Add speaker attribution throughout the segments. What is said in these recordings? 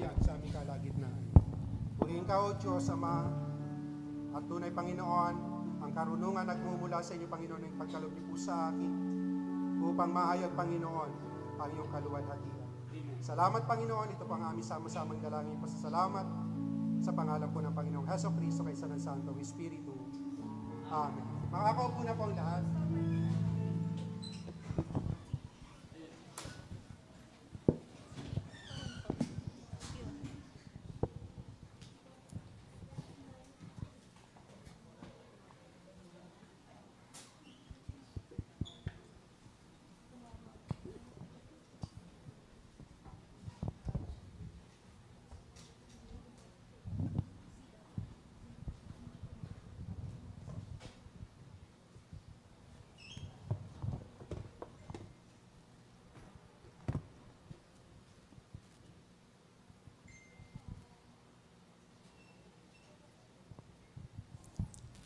Speaker 1: hayag sa aming kalagitnaan. Purihin ka, O Diyos, Ama, at tunay, Panginoon, ang karunungan nagmumula sa inyo, Panginoon, ng pagkaloob niyo po sa akin, upang mahayag, Panginoon, ang iyong kaluwalhatian. Salamat, Panginoon. Ito po ang aming sama-samang dalangin. Pasasalamat sa pangalan po ng Panginoong Hesukristo kay San Santong Espiritu. Amen. Makakaupo na po ang lahat.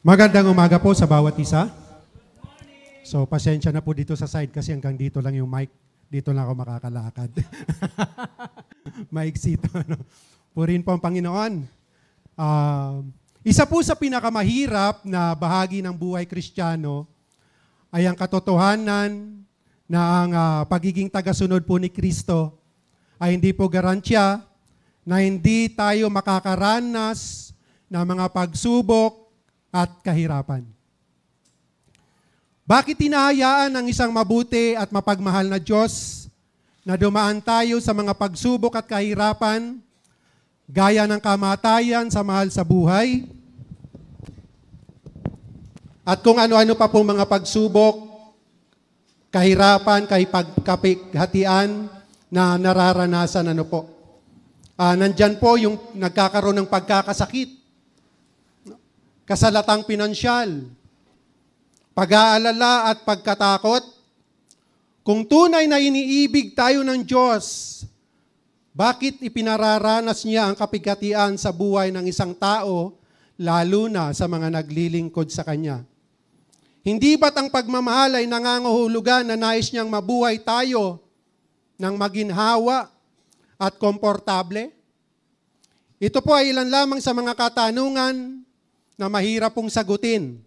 Speaker 1: Magandang umaga po sa bawat isa. So, pasensya na po dito sa side kasi hanggang dito lang yung mic. Dito lang ako makakalakad. Maiksi ito. Ano? Purihin po ang Panginoon. Isa po sa pinakamahirap na bahagi ng buhay Kristiyano ay ang katotohanan na ang pagiging tagasunod po ni Kristo ay hindi po garantiya na hindi tayo makakaranas ng mga pagsubok at kahirapan. Bakit tinahayaan ng isang mabuti at mapagmahal na Diyos na dumaan tayo sa mga pagsubok at kahirapan, gaya ng kamatayan sa mahal sa buhay, at kung ano-ano pa pong mga pagsubok, kahirapan, kapighatian na nararanasan nandyan po yung nagkakaroon ng pagkakasakit, kasalatang pinansyal, pag-aalala at pagkatakot. Kung tunay na iniibig tayo ng Diyos, bakit ipinararanas niya ang kapighatian sa buhay ng isang tao, lalo na sa mga naglilingkod sa Kanya? Hindi ba't ang pagmamahal ay nangangahulugan na nais niyang mabuhay tayo ng maginhawa at komportable? Ito po ay ilan lamang sa mga katanungan na mahirap pong sagutin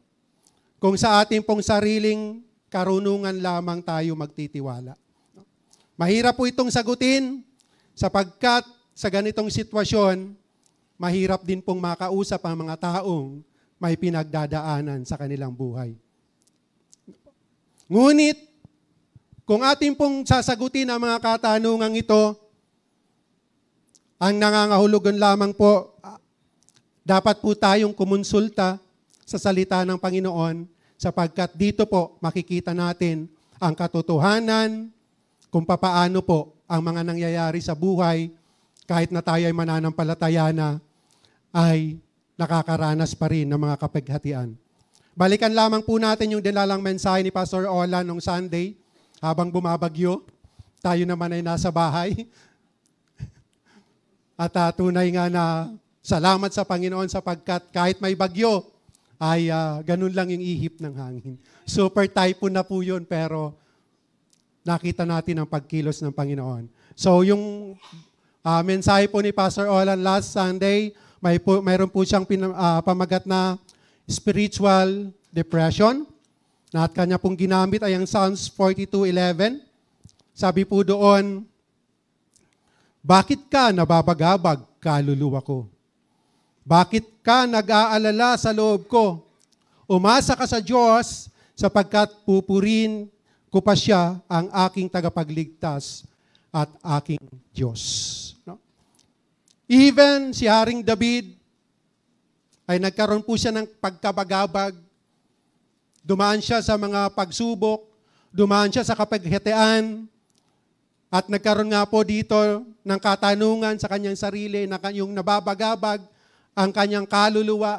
Speaker 1: kung sa ating pong sariling karunungan lamang tayo magtitiwala. Mahirap po itong sagutin sapagkat sa ganitong sitwasyon, mahirap din pong makausap ang mga taong may pinagdadaanan sa kanilang buhay. Ngunit, kung ating pong sasagutin ang mga katanungang ito, ang nangangahulugan lamang po, dapat po tayong kumonsulta sa salita ng Panginoon sapagkat dito po makikita natin ang katotohanan kung papaano po ang mga nangyayari sa buhay kahit na tayo ay mananampalataya na ay nakakaranas pa rin ng mga kapighatian. Balikan lamang po natin yung dinalang mensahe ni Pastor Olan nung Sunday habang bumabagyo. Tayo naman ay nasa bahay. At tunay nga na salamat sa Panginoon sapagkat kahit may bagyo, ay ganun lang yung ihip ng hangin. Super typhoon na po yun, pero nakita natin ang pagkilos ng Panginoon. So yung mensahe po ni Pastor Olan last Sunday, mayroon po siyang pamagat na spiritual depression, na at kanya pong ginamit ay ang Psalms 42:11. Sabi po doon, bakit ka nababagabag, kaluluwa ko? Bakit ka nag-aalala sa loob ko? Umasa ka sa Diyos sapagkat pupurin ko pa siya ang aking tagapagligtas at aking Diyos. No? Even si Haring David ay nagkaroon po siya ng pagkabagabag. Dumaan siya sa mga pagsubok, dumaan siya sa kapighatian, at nagkaroon nga po dito ng katanungan sa kanyang sarili na yung nababagabag ang kanyang kaluluwa,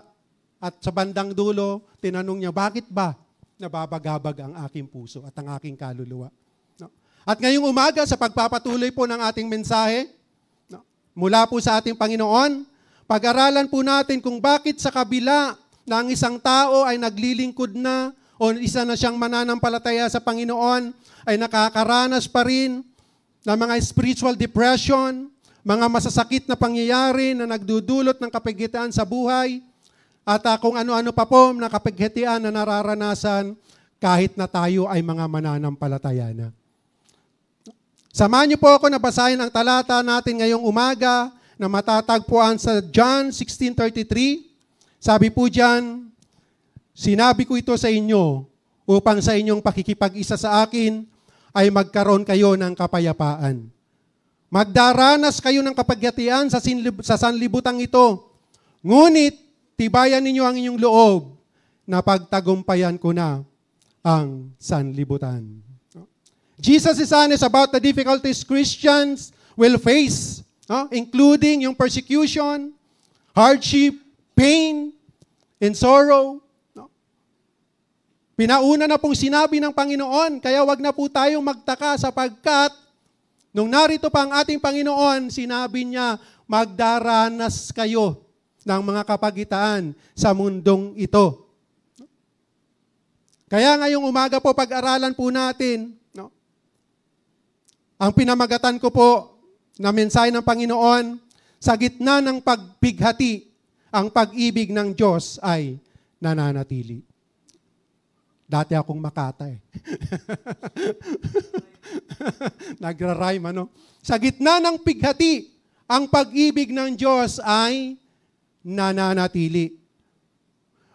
Speaker 1: at sa bandang dulo, tinanong niya, bakit ba nababagabag ang aking puso at ang aking kaluluwa? No? At ngayong umaga, sa pagpapatuloy po ng ating mensahe, no, mula po sa ating Panginoon, pag-aralan po natin kung bakit sa kabila na ang isang tao ay naglilingkod na o isa na siyang mananampalataya sa Panginoon, ay nakakaranas pa rin ng mga spiritual depression, mga masasakit na pangyayari na nagdudulot ng kapighatian sa buhay, at kung ano-ano pa po na kapighatian na nararanasan kahit na tayo ay mga mananampalataya na. Samahan niyo po ako na basahin ang talata natin ngayong umaga na matatagpuan sa John 16:33. Sabi po diyan, sinabi ko ito sa inyo upang sa inyong pakikipag-isa sa akin ay magkaroon kayo ng kapayapaan. Magdaranas kayo ng kapighatian sa sanlibutan ito. Ngunit, tibayan ninyo ang inyong loob na pagtagumpayan ko na ang sanlibutan. Jesus is honest about the difficulties Christians will face, including yung persecution, hardship, pain, and sorrow. Pinauna na pong sinabi ng Panginoon, kaya wag na po tayong magtaka sapagkat nung narito pa ang ating Panginoon, sinabi niya, magdaranas kayo ng mga kapagitaan sa mundong ito. Kaya ngayong umaga po, pag-aralan po natin, ang pinamagatan ko po na mensahe ng Panginoon, sa gitna ng pagbighati, ang pag-ibig ng Diyos ay nananatili. Dati akong Makata eh. Nagra-rhyme, ano? Sa gitna ng pighati, ang pag-ibig ng Diyos ay nananatili.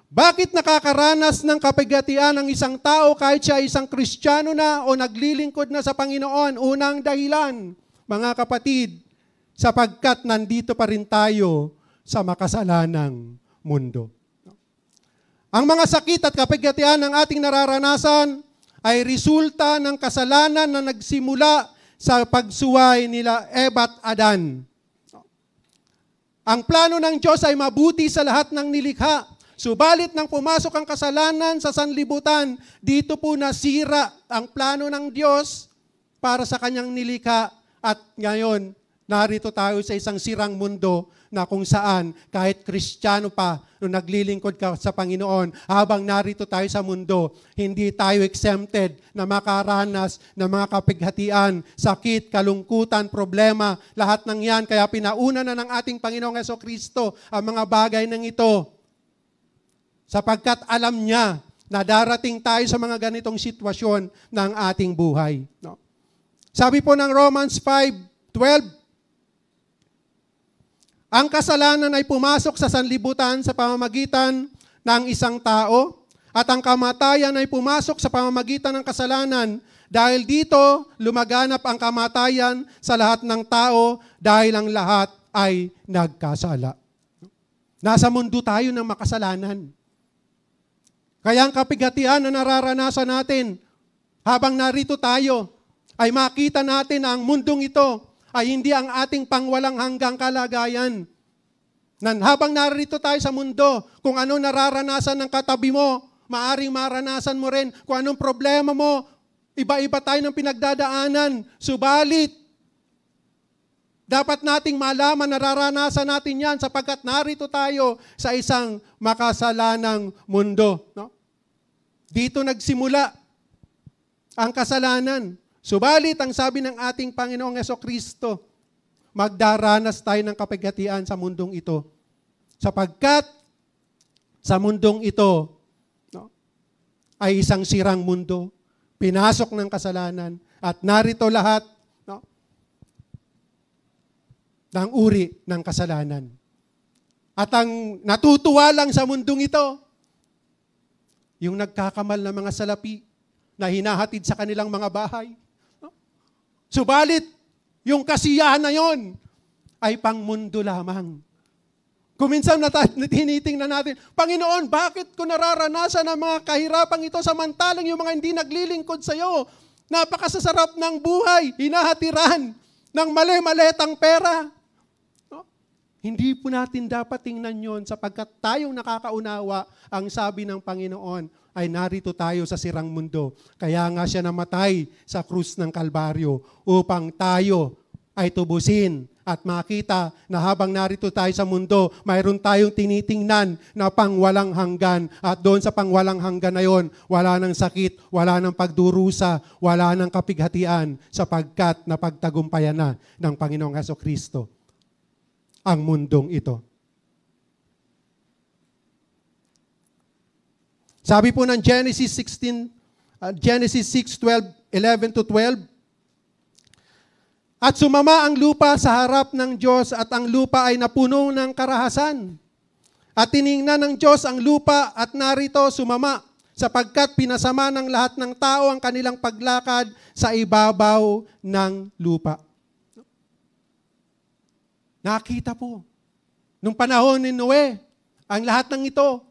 Speaker 1: Bakit nakakaranas ng kapighatian ang isang tao kahit siya isang Kristiyano na o naglilingkod na sa Panginoon? Unang dahilan, mga kapatid, sapagkat nandito pa rin tayo sa makasalanang mundo. Ang mga sakit at kapighatian ng ating nararanasan ay resulta ng kasalanan na nagsimula sa pagsuway nila Eva at Adan. Ang plano ng Diyos ay mabuti sa lahat ng nilikha. Subalit nang pumasok ang kasalanan sa sanlibutan, dito po nasira ang plano ng Diyos para sa kanyang nilikha. At ngayon, narito tayo sa isang sirang mundo na kung saan kahit Kristiyano pa nung naglilingkod ka sa Panginoon, habang narito tayo sa mundo, hindi tayo exempted na makaranas ng mga kapighatian, sakit, kalungkutan, problema, lahat ng yan. Kaya pinauna na ng ating Panginoong Jesucristo ang mga bagay ng ito. Sapagkat alam niya na darating tayo sa mga ganitong sitwasyon ng ating buhay. No? Sabi po ng Romans 5:12, ang kasalanan ay pumasok sa sanlibutan sa pamamagitan ng isang tao at ang kamatayan ay pumasok sa pamamagitan ng kasalanan. Dahil dito, lumaganap ang kamatayan sa lahat ng tao dahil ang lahat ay nagkasala. Nasa mundo tayo ng makasalanan. Kaya ang kapighatian na nararanasan natin habang narito tayo ay makita natin na ang mundong ito ay hindi ang ating pangwalang hanggang kalagayan. Habang narito tayo sa mundo, kung anong nararanasan ng katabi mo, maaring maranasan mo rin. Kung anong problema mo, iba-iba tayo ng pinagdadaanan. Subalit, dapat nating malaman, nararanasan natin yan sapagkat narito tayo sa isang makasalanang mundo. No? Dito nagsimula ang kasalanan. Subalit, ang sabi ng ating Panginoong Jesucristo, magdaranas tayo ng kapighatian sa mundong ito. Sapagkat sa mundong ito ay isang sirang mundo, pinasok ng kasalanan, at narito lahat ng uri ng kasalanan. At ang natutuwa lang sa mundong ito, yung nagkakamal na mga salapi na hinahatid sa kanilang mga bahay. Subalit, yung kasiyahan na yon ay pangmundo lamang. Kung minsan tinitingnan natin, Panginoon, bakit ko nararanasan ang mga kahirapang ito samantalang yung mga hindi naglilingkod sa iyo? Napakasasarap ng buhay, hinahatiran ng mali-maletang pera. No? Hindi po natin dapat tingnan yon sapagkat tayong nakakaunawa, ang sabi ng Panginoon, ay narito tayo sa sirang mundo. Kaya nga siya namatay sa krus ng Kalbaryo upang tayo ay tubusin at makita na habang narito tayo sa mundo, mayroon tayong tinitingnan na pangwalang hanggan. At doon sa pangwalang hanggan na yon, wala ng sakit, wala ng pagdurusa, wala ng kapighatian, sapagkat napagtagumpayan na ng Panginoong Hesukristo ang mundong ito. Sabi po ng Genesis 6:11-12, at sumama ang lupa sa harap ng Diyos at ang lupa ay napuno ng karahasan. At tiningnan ng Diyos ang lupa at narito sumama, sapagkat pinasama ng lahat ng tao ang kanilang paglakad sa ibabaw ng lupa. Nakita po, nung panahon ni Noe, ang lahat ng ito,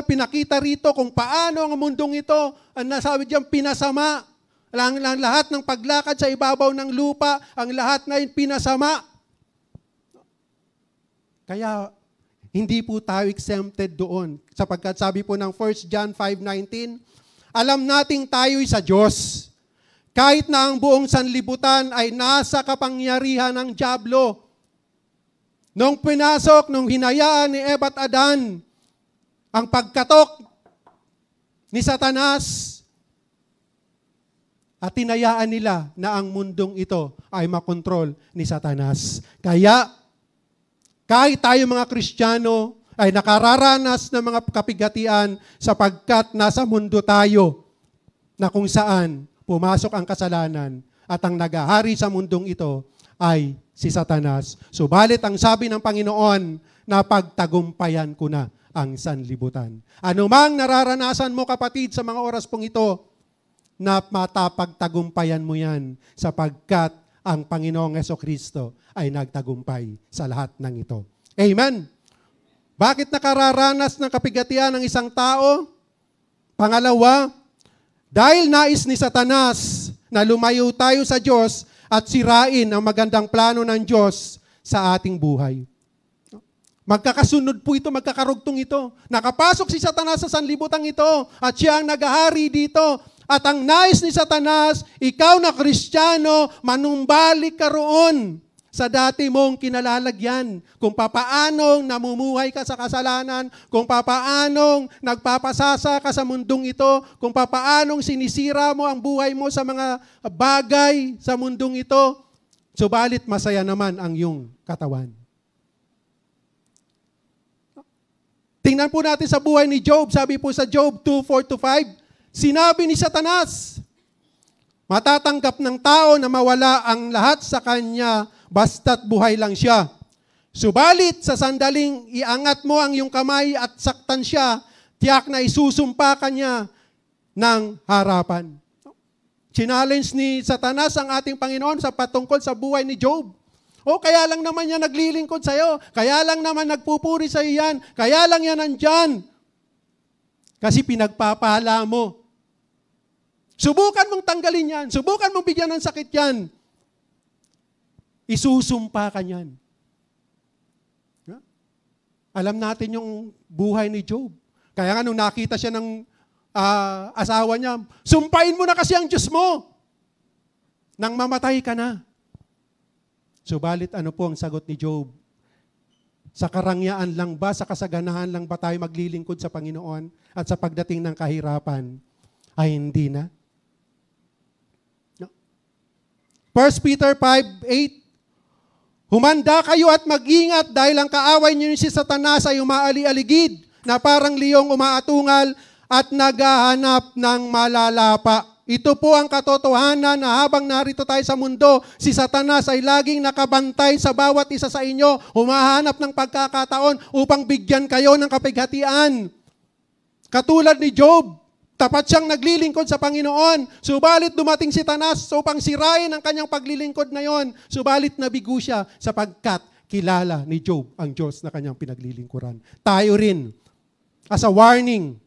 Speaker 1: pinakita rito kung paano ang mundong ito, ang nasabi diyan, pinasama. Ang lahat ng paglakad sa ibabaw ng lupa, ang lahat na pinasama. Kaya, hindi po tayo exempted doon. Sapagkat sabi po ng 1 John 5:19, alam nating tayo'y sa Diyos. Kahit na ang buong sanlibutan ay nasa kapangyarihan ng dyablo. Nung hinayaan ni Eva at Adan, ang pagkatok ni Satanas, at tinayaan nila na ang mundong ito ay makontrol ni Satanas. Kaya, kahit tayo mga Kristiyano ay nakararanas ng mga kapighatian sapagkat nasa mundo tayo na kung saan pumasok ang kasalanan at ang nagahari sa mundong ito ay si Satanas. Subalit ang sabi ng Panginoon, napagtagumpayan ko na ang sanlibutan. Ano mang nararanasan mo kapatid sa mga oras pong ito, na matapagtagumpayan mo yan sapagkat ang Panginoong Hesukristo ay nagtagumpay sa lahat ng ito. Amen? Bakit nakararanas ng kapighatian ng isang tao? Pangalawa, dahil nais ni Satanas na lumayo tayo sa Diyos at sirain ang magandang plano ng Diyos sa ating buhay. Magkakasunod po ito, magkakarugtong ito. Nakapasok si Satanas sa sanlibutan ito at siya ang nagahari dito. At ang nais ni Satanas, ikaw na Kristiyano, manumbalik ka roon sa dati mong kinalalagyan. Kung papaanong namumuhay ka sa kasalanan, kung papaanong nagpapasasa ka sa mundong ito, kung papaanong sinisira mo ang buhay mo sa mga bagay sa mundong ito, subalit masaya naman ang iyong katawan. Tingnan po natin sa buhay ni Job. Sabi po sa Job 2:4-5, sinabi ni Satanas, matatanggap ng tao na mawala ang lahat sa kanya basta't buhay lang siya. Subalit sa sandaling iangat mo ang iyong kamay at saktan siya, tiyak na isusumpa ka niya ng harapan. Challenge ni Satanas ang ating Panginoon sa patungkol sa buhay ni Job. Kaya lang naman yan naglilingkod sa'yo. Kaya lang naman nagpupuri sa'yo yan. Kaya lang yan nandyan. Kasi pinagpapala mo. Subukan mong tanggalin yan. Subukan mong bigyan ng sakit yan. Isusumpa ka niyan. Alam natin yung buhay ni Job. Kaya nga nung nakita siya ng asawa niya, sumpain mo na kasi ang Diyos mo. Nang mamatay ka na. Subalit ano po ang sagot ni Job? Sa karangyaan lang ba, sa kasaganahan lang ba tayo maglilingkod sa Panginoon at sa pagdating ng kahirapan ay hindi na? 1 Peter 5:8, humanda kayo at mag-ingat dahil ang kaaway niyo si Satanas ay umaali-aligid na parang liyong umaatungal at naghahanap ng malalapa. Ito po ang katotohanan na habang narito tayo sa mundo, si Satanas ay laging nakabantay sa bawat isa sa inyo, humahanap ng pagkakataon upang bigyan kayo ng kapighatian. Katulad ni Job, tapat siyang naglilingkod sa Panginoon, subalit dumating si Satanas upang sirain ang kanyang paglilingkod na yon, subalit nabigo siya sapagkat kilala ni Job ang Diyos na kanyang pinaglilingkuran. Tayo rin, as a warning,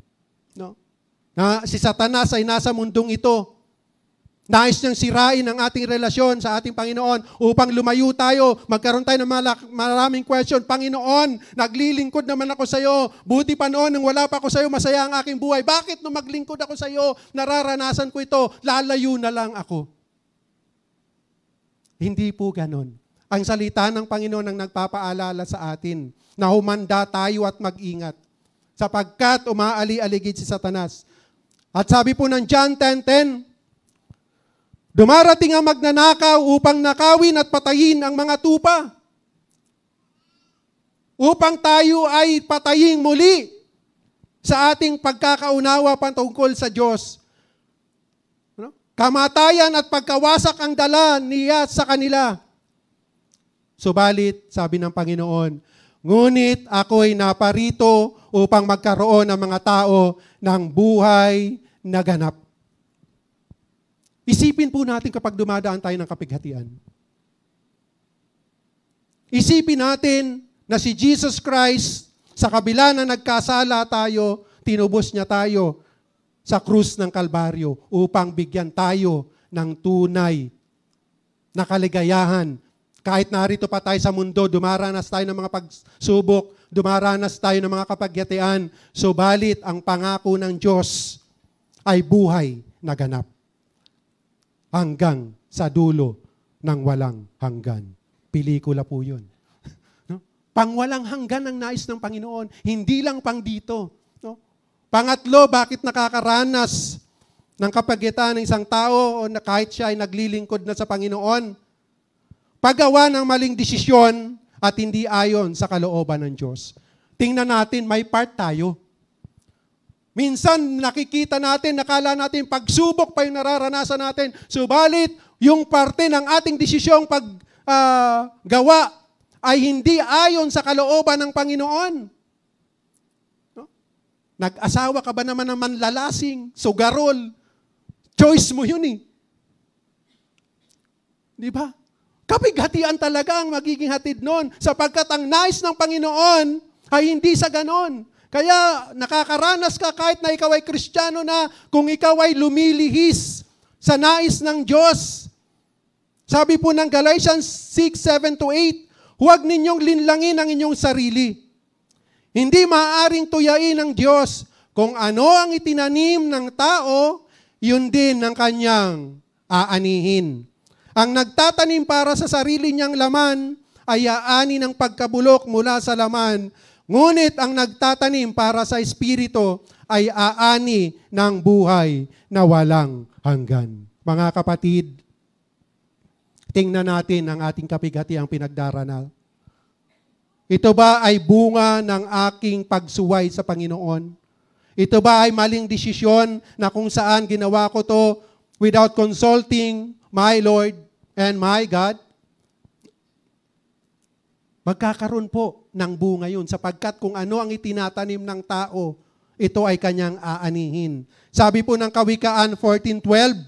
Speaker 1: na si Satanas ay nasa mundong ito. Nais niyang sirain ang ating relasyon sa ating Panginoon upang lumayo tayo, magkaroon tayo ng maraming question. Panginoon, naglilingkod naman ako sa iyo. Buti pa noon nung wala pa ako sa iyo, masaya ang aking buhay. Bakit nung maglingkod ako sa iyo, nararanasan ko ito, lalayo na lang ako? Hindi po ganon. Ang salita ng Panginoon ang nagpapaalala sa atin na humanda tayo at mag-ingat sapagkat umaali-aligid si Satanas. At sabi po ng John 10:10, dumarating ang magnanakaw upang nakawin at patayin ang mga tupa. Upang tayo ay patayin muli sa ating pagkakaunawa patungkol sa Diyos. Kamatayan at pagkawasak ang dala niya sa kanila. Subalit, sabi ng Panginoon, ngunit ako'y naparito upang magkaroon ng mga tao ng buhay na ganap. Isipin po natin kapag dumadaan tayo ng kapighatian. Isipin natin na si Jesus Christ, sa kabila na nagkasala tayo, tinubos niya tayo sa krus ng Kalbaryo upang bigyan tayo ng tunay na kaligayahan. Kahit narito pa tayo sa mundo, dumaranas tayo ng mga pagsubok, dumaranas tayo ng mga kapighatian, subalit ang pangako ng Diyos ay buhay na ganap hanggang sa dulo ng walang hanggan. Pelikula po yun. No? Pangwalang hanggan ang nais ng Panginoon, hindi lang pang dito. No? Pangatlo, bakit nakakaranas ng kapighatian ng isang tao o na kahit siya ay naglilingkod na sa Panginoon? Paggawa ng maling desisyon at hindi ayon sa kalooban ng Diyos. Tingnan natin, may part tayo. Minsan nakikita natin, nakala natin, pagsubok pa yung nararanasan natin. Subalit, yung parte ng ating desisyong paggawa ay hindi ayon sa kalooban ng Panginoon. No? Nag-asawa ka ba naman ng manlalasing, sugarol? Choice mo yun eh. Di ba? Kapighatian talaga ang magiging hatid nun sapagkat ang nais ng Panginoon ay hindi sa ganon. Kaya nakakaranas ka kahit na ikaw ay Kristiyano na kung ikaw ay lumilihis sa nais ng Diyos. Sabi po ng Galatians 6:7-8, huwag ninyong linlangin ang inyong sarili. Hindi maaaring tuyain ng Diyos. Kung ano ang itinanim ng tao, yun din ang kanyang aanihin. Ang nagtatanim para sa sarili niyang laman ay aani ng pagkabulok mula sa laman. Ngunit ang nagtatanim para sa Espiritu ay aani ng buhay na walang hanggan. Mga kapatid, tingnan natin ang ating kapighatiang pinagdaraanan. Ito ba ay bunga ng aking pagsuway sa Panginoon? Ito ba ay maling desisyon na kung saan ginawa ko to without consulting my Lord and my God? Magkakaroon po ng bunga yun sapagkat kung ano ang itinatanim ng tao, ito ay kanyang aanihin. Sabi po ng Kawikaan 14:12,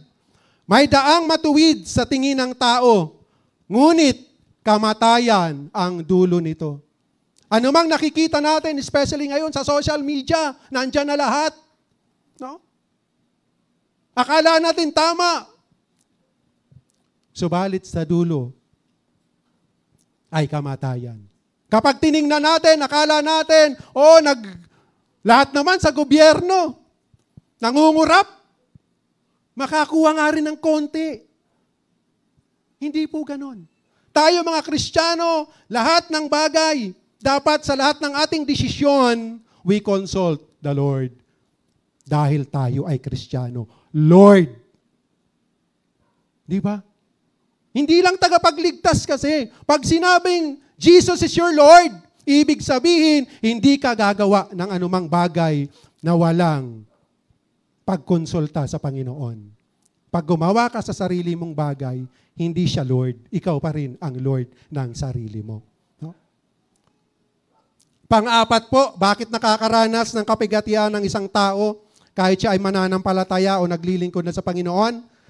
Speaker 1: may daang matuwid sa tingin ng tao, ngunit kamatayan ang dulo nito. Ano mang nakikita natin, especially ngayon sa social media, nandyan na lahat. No? Akala natin tama. Subalit sa dulo ay kamatayan. Kapag tiningnan natin, akala natin, lahat naman sa gobyerno, nangungurap, makakuha nga rin ng konti. Hindi po ganon. Tayo mga Kristiyano, lahat ng bagay, dapat sa lahat ng ating desisyon, we consult the Lord. Dahil tayo ay Kristiyano. Lord. Di ba? Hindi lang tagapagligtas kasi. Pag sinabing, Jesus is your Lord, ibig sabihin, hindi ka gagawa ng anumang bagay na walang pagkonsulta sa Panginoon. Pag gumawa ka sa sarili mong bagay, hindi siya Lord. Ikaw pa rin ang Lord ng sarili mo. No? Pang-apat po, bakit nakakaranas ng kapighatian ng isang tao kahit siya ay mananampalataya o naglilingkod na sa Panginoon?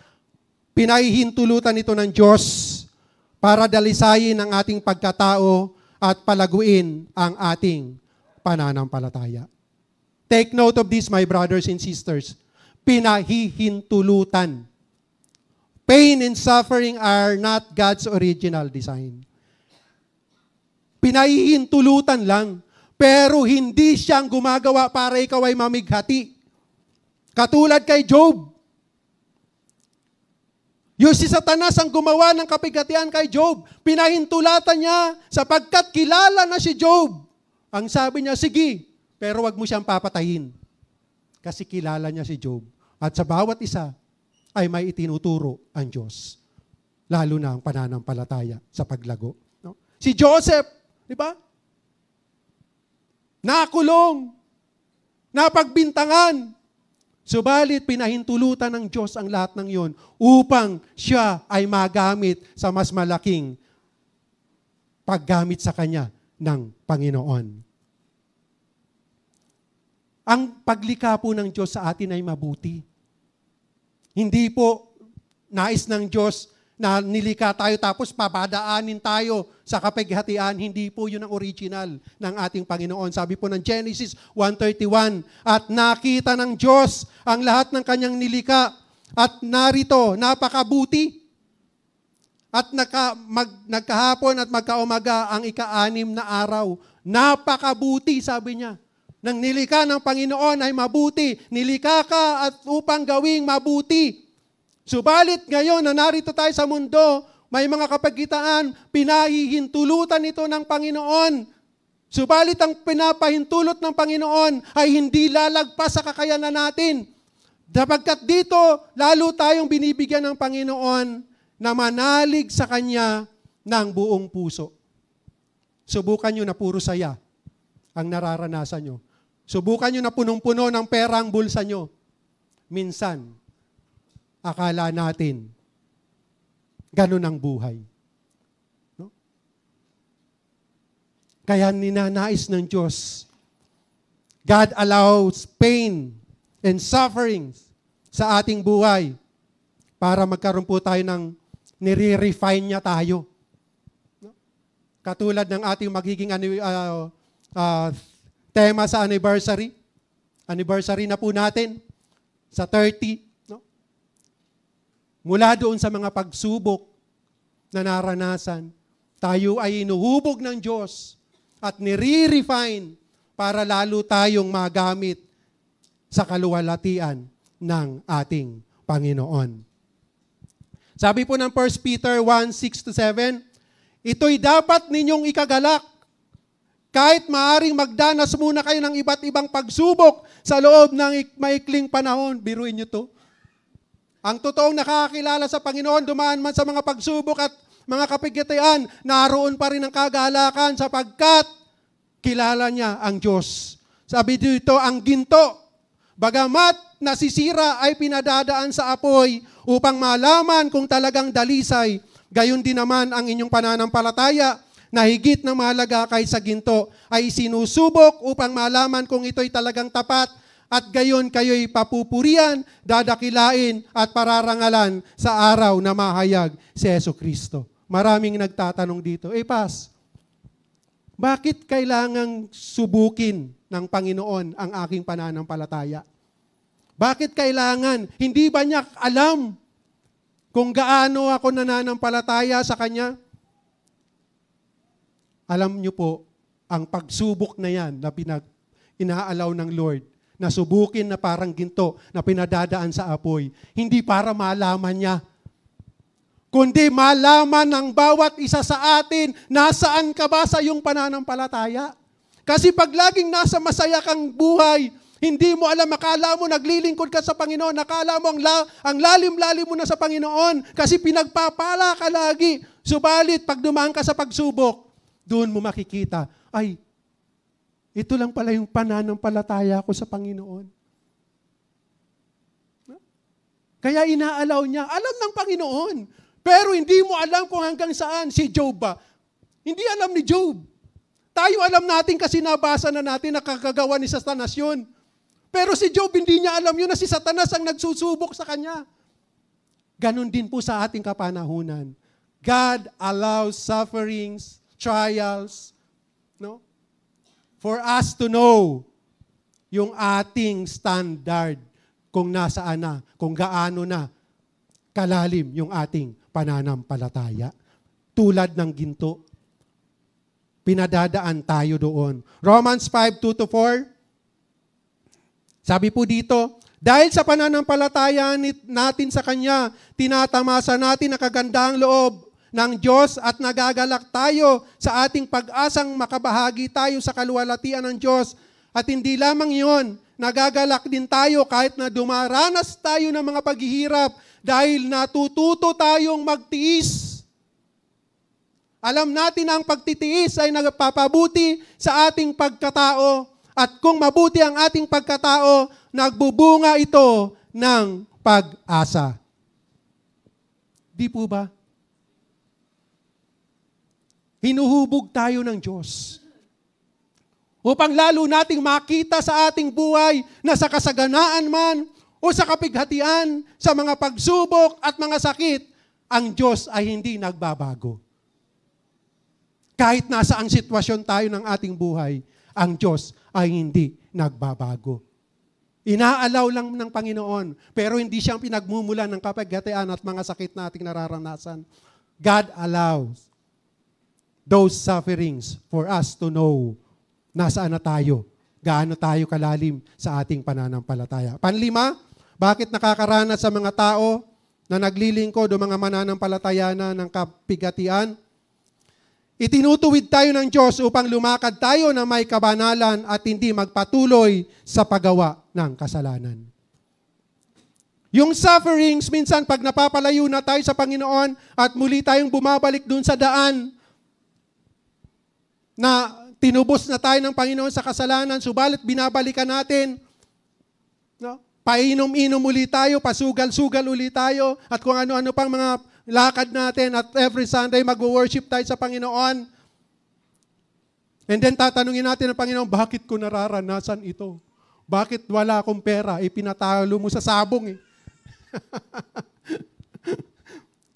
Speaker 1: Pinahihintulutan ito ng Diyos para dalisayin ang ating pagkatao at palaguin ang ating pananampalataya. Take note of this, my brothers and sisters. Pinahihintulutan. Pain and suffering are not God's original design. Pinahihintulutan lang, pero hindi siyang gumagawa para ikaw ay mamighati. Katulad kay Job. Yung si Satanas ang gumawa ng kapigatian kay Job. Pinahintulatan niya sapagkat kilala na si Job. Ang sabi niya, sige, pero wag mo siyang papatayin. Kasi kilala niya si Job. At sa bawat isa ay may itinuturo ang Diyos. Lalo na ang pananampalataya sa paglago. No? Si Joseph, di ba? Nakulong, napagbintangan. Subalit pinahintulutan ng Diyos ang lahat ng yon upang siya ay magamit sa mas malaking paggamit sa Kanya ng Panginoon. Ang paglikha po ng Diyos sa atin ay mabuti. Hindi po nais ng Diyos na nilikha tayo tapos papadaanin tayo sa kapighatian. Hindi po yun ang original ng ating Panginoon. Sabi po ng Genesis 1:31, at nakita ng Diyos ang lahat ng kanyang nilikha at narito, napakabuti. At nagkahapon at magkaumaga ang ika-6 na araw. Napakabuti, sabi niya. Nang nilikha ng Panginoon ay mabuti. Nilikha ka at upang gawing mabuti. Subalit ngayon na narito tayo sa mundo, may mga kapagitaan, pinahihintulutan ito ng Panginoon. Subalit ang pinapahintulot ng Panginoon ay hindi lalagpas sa kakayanan natin. Sapagkat dito, lalo tayong binibigyan ng Panginoon na manalig sa Kanya ng buong puso. Subukan nyo na puro saya ang nararanasan nyo. Subukan nyo na punong-puno ng pera ang bulsa nyo. Minsan, akala natin, ganun ang buhay. No? Kaya ninanais ng Diyos, God allows pain and sufferings sa ating buhay para magkaroon po tayo ng nire-refine niya tayo. No? Katulad ng ating magiging tema sa anniversary. Anniversary na po natin sa 30. Mula doon sa mga pagsubok na naranasan, tayo ay inuhubog ng Diyos at nire-refine para lalo tayong magamit sa kaluwalhatian ng ating Panginoon. Sabi po ng 1 Peter 1:6-7, ito'y dapat ninyong ikagalak. Kahit maaring magdanas muna kayo ng iba't ibang pagsubok sa loob ng maikling panahon. Biruin nyo to. Ang totoong nakakakilala sa Panginoon, dumaan man sa mga pagsubok at mga kapigatian, naroon pa rin ang kagalakan sapagkat kilala niya ang Diyos. Sabi dito, ang ginto, bagamat nasisira ay pinadadaan sa apoy upang malaman kung talagang dalisay, gayon din naman ang inyong pananampalataya na higit na mahalaga kaysa ginto ay sinusubok upang malaman kung ito'y talagang tapat. At gayon kayo'y papupurian, dadakilain at pararangalan sa araw na mahayag si Jesucristo. Maraming nagtatanong dito, Pas, bakit kailangang subukin ng Panginoon ang aking pananampalataya? Bakit kailangan? Hindi ba niya alam kung gaano ako nananampalataya sa Kanya? Alam niyo po, ang pagsubok na yan na inaalaw ng Lord, na subukin na parang ginto na pinadadaan sa apoy, hindi para malaman niya, kundi malaman ng bawat isa sa atin, nasaan ka ba sa iyong pananampalataya? Kasi pag laging nasa masaya kang buhay, hindi mo alam, akala mo naglilingkod ka sa Panginoon, akala mo ang lalim-lalim mo na sa Panginoon, kasi pinagpapala ka lagi. Subalit, pag dumaan ka sa pagsubok, doon mo makikita, ay, ito lang pala yung pananampalataya ko sa Panginoon. Kaya inaalaw niya. Alam ng Panginoon. Pero hindi mo alam kung hanggang saan. Si Job ba? Hindi alam ni Job. Tayo alam natin kasi nabasa na natin na kakagawa ni Satanas yun. Pero si Job hindi niya alam yun na si Satanas ang nagsusubok sa kanya. Ganon din po sa ating kapanahunan. God allows sufferings, trials, no? For us to know yung ating standard kung nasaan na, kung gaano na kalalim yung ating pananampalataya. Tulad ng ginto, pinadadaan tayo doon. Romans 5:2-4, sabi po dito, Dahil sa pananampalataya natin sa Kanya, tinatamasa natin ang kagandahang loob ng Diyos at nagagalak tayo sa ating pag-asang makabahagi tayo sa kaluwalhatian ng Diyos. At hindi lamang yon, nagagalak din tayo kahit na dumaranas tayo ng mga paghihirap dahil natututo tayong magtiis. Alam natin na ang pagtitiis ay nagpapabuti sa ating pagkatao. At kung mabuti ang ating pagkatao, nagbubunga ito ng pag-asa. Di po ba? Hinuhubog tayo ng Diyos upang lalo nating makita sa ating buhay na sa kasaganaan man o sa kapighatian, sa mga pagsubok at mga sakit, ang Diyos ay hindi nagbabago. Kahit nasa ang sitwasyon tayo ng ating buhay, ang Diyos ay hindi nagbabago. Inaalaw lang ng Panginoon, pero hindi siyang pinagmumulan ng kapighatian at mga sakit na ating nararanasan. God allows those sufferings for us to know nasaan na tayo, gaano tayo kalalim sa ating pananampalataya. Panlima, bakit nakakaranas sa mga tao na naglilingkod o mga mananampalataya na ng kapighatian? Itinutuwid tayo ng Diyos upang lumakad tayo na may kabanalan at hindi magpatuloy sa paggawa ng kasalanan. Yung sufferings, minsan pag napapalayo na tayo sa Panginoon at muli tayong bumabalik dun sa daan na tinubos na tayo ng Panginoon sa kasalanan, subalit binabalikan natin, no? Painom-inom uli tayo, pasugal-sugal uli tayo, at kung ano-ano pang mga lakad natin at every Sunday mag-worship tayo sa Panginoon. And then tatanungin natin ng Panginoon, bakit ko nararanasan ito? Bakit wala akong pera? Pinatalo mo sa sabong eh.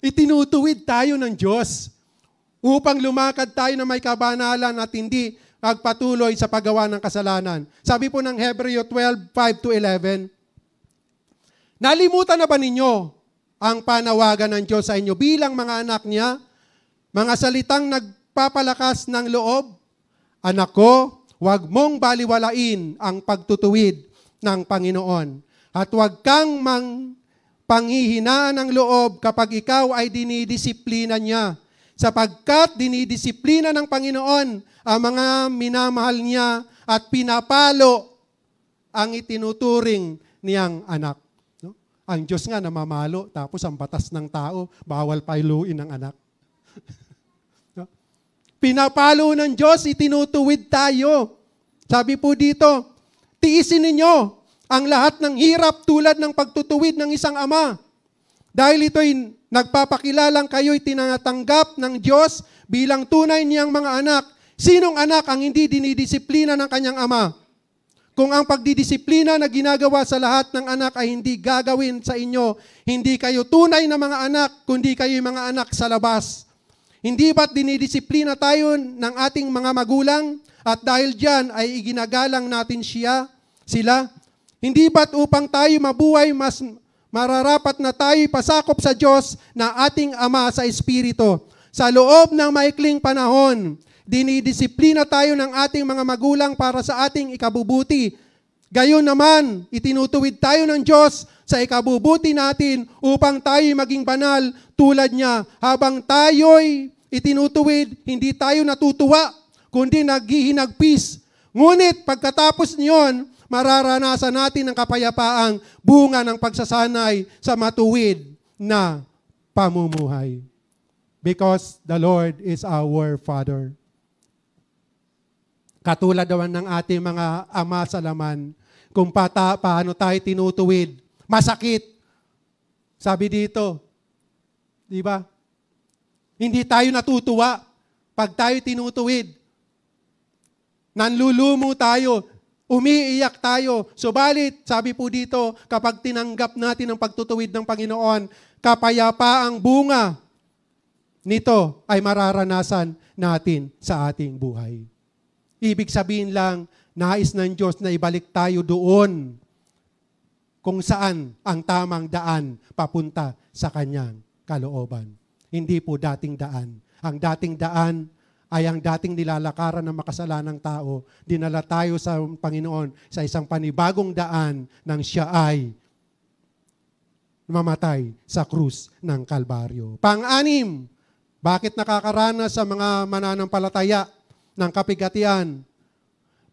Speaker 1: Itinutuwid tayo ng Diyos upang lumakad tayo na may kabanalan at hindi magpatuloy sa paggawa ng kasalanan. Sabi po ng Hebreo 12:5-11, nalimutan na ba ninyo ang panawagan ng Diyos sa inyo bilang mga anak niya, mga salitang nagpapalakas ng loob? Anak ko, huwag mong baliwalain ang pagtutuwid ng Panginoon. At huwag kang panghihinaan ng loob kapag ikaw ay dinidisiplina niya. Sapagkat dinidisiplina ng Panginoon ang mga minamahal niya at pinapalo ang itinuturing niyang anak. Ang Diyos nga namamalo, tapos ang batas ng tao, bawal pailuin ng anak. Pinapalo ng Diyos, itinutuwid tayo. Sabi po dito, tiisin ninyo ang lahat ng hirap tulad ng pagtutuwid ng isang ama. Dahil ito'y nagpapakilalang kayo'y tinatanggap ng Diyos bilang tunay niyang mga anak. Sinong anak ang hindi dinidisiplina ng kanyang ama? Kung ang pagdidisiplina na ginagawa sa lahat ng anak ay hindi gagawin sa inyo, hindi kayo tunay na mga anak, kundi kayo mga anak sa labas. Hindi ba't dinidisiplina tayo ng ating mga magulang at dahil diyan ay iginagalang natin sila? Hindi ba't upang tayo mabuhay mas mararapat na tayo pasakop sa Diyos na ating Ama sa Espiritu? Sa loob ng maikling panahon, dinidisiplina tayo ng ating mga magulang para sa ating ikabubuti. Gayon naman, itinutuwid tayo ng Diyos sa ikabubuti natin upang tayo maging banal tulad niya. Habang tayo'y itinutuwid, hindi tayo natutuwa, kundi naghihinagpis. Ngunit pagkatapos niyon, mararanasan natin ang kapayapaang bunga ng pagsasanay sa matuwid na pamumuhay. Because the Lord is our Father. Katulad naman ng ating mga ama sa laman, kung paano tayo tinutuwid, masakit. Sabi dito, di ba? Hindi tayo natutuwa pag tayo tinutuwid. Nanlulumo tayo, umiiyak tayo. Subalit, sabi po dito, kapag tinanggap natin ang pagtutuwid ng Panginoon, kapayapaang bunga nito ay mararanasan natin sa ating buhay. Ibig sabihin lang, nais ng Diyos na ibalik tayo doon kung saan ang tamang daan papunta sa Kanyang kalooban. Hindi po dating daan. Ang dating daan ay ang dating nilalakaran ng makasalanang tao, dinala tayo sa Panginoon sa isang panibagong daan nang siya ay mamatay sa krus ng Kalbaryo. Pang-anim, bakit nakakaranas sa mga mananampalataya ng kapighatian?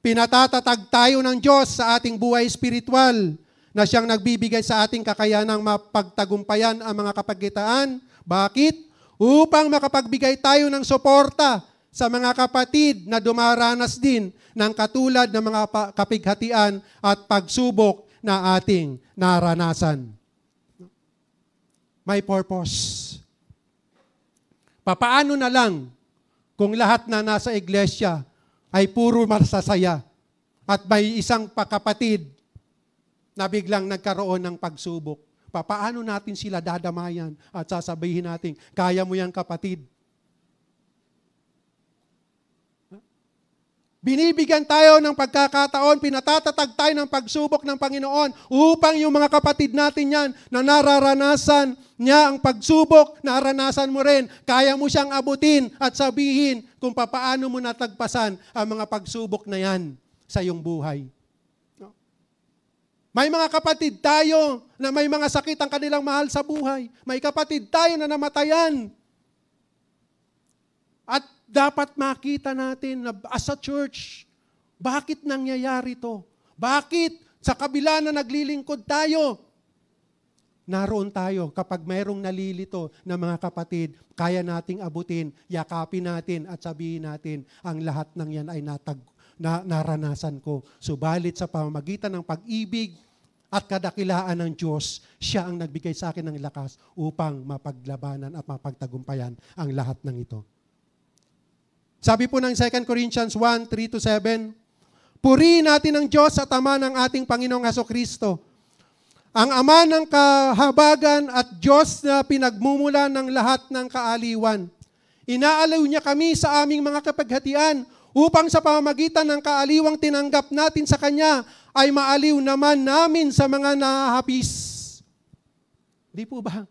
Speaker 1: Pinatatatag tayo ng Diyos sa ating buhay espiritual na siyang nagbibigay sa ating kakayanang mapagtagumpayan ang mga kapighatian. Bakit? Upang makapagbigay tayo ng suporta sa mga kapatid na dumaranas din ng katulad ng mga kapighatian at pagsubok na ating naranasan. May purpose. Papaano na lang kung lahat na nasa iglesia ay puro masasaya at may isang kapatid na biglang nagkaroon ng pagsubok? Papaano natin sila dadamayan at sasabihin natin, kaya mo yan kapatid? Binibigyan tayo ng pagkakataon, pinatatatag tayo ng pagsubok ng Panginoon upang yung mga kapatid natin yan na nararanasan niya ang pagsubok, naranasan mo rin, kaya mo siyang abutin at sabihin kung papaano mo natagpasan ang mga pagsubok na yan sa iyong buhay. May mga kapatid tayo na may mga sakit ang kanilang mahal sa buhay. May kapatid tayo na namatayan. At dapat makita natin na as a church, bakit nangyayari to? Bakit sa kabila na naglilingkod tayo, naroon tayo kapag mayroong nalilito na mga kapatid, kaya nating abutin, yakapin natin at sabihin natin, ang lahat ng yan ay naranasan ko. Subalit sa pamamagitan ng pag-ibig at kadakilaan ng Diyos, siya ang nagbigay sa akin ng lakas upang mapaglabanan at mapagtagumpayan ang lahat ng ito. Sabi po ng 2 Corinthians 1, 3-7, purihin natin ang Diyos at Ama ng ating Panginoong Hesukristo, ang Ama ng kahabagan at Diyos na pinagmumula ng lahat ng kaaliwan. Inaalaw niya kami sa aming mga kapighatian upang sa pamamagitan ng kaaliwang tinanggap natin sa Kanya ay maaliw naman namin sa mga nahahapis. Di po ba?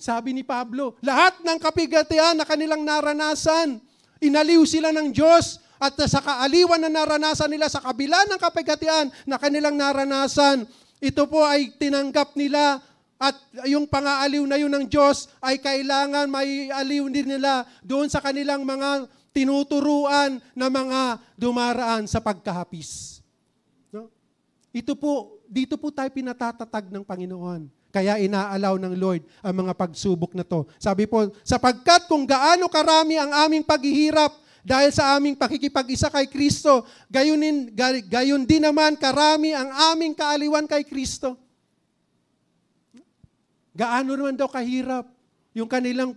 Speaker 1: Sabi ni Pablo, lahat ng kapighatian na kanilang naranasan, inaliw sila ng Diyos at sa kaaliwan na naranasan nila sa kabila ng kapighatian na kanilang naranasan, ito po ay tinanggap nila at yung pangaaliw na yun ng Diyos ay kailangan may aliw din nila doon sa kanilang mga tinuturuan na mga dumaraan sa pagkahapis. No? Dito po tayo pinatatatag ng Panginoon. Kaya inaalaw ng Lord ang mga pagsubok na to. Sabi po, sapagkat kung gaano karami ang aming paghihirap dahil sa aming pakikipag-isa kay Kristo, gayon din naman karami ang aming kaaliwan kay Kristo. Gaano naman daw kahirap yung kanilang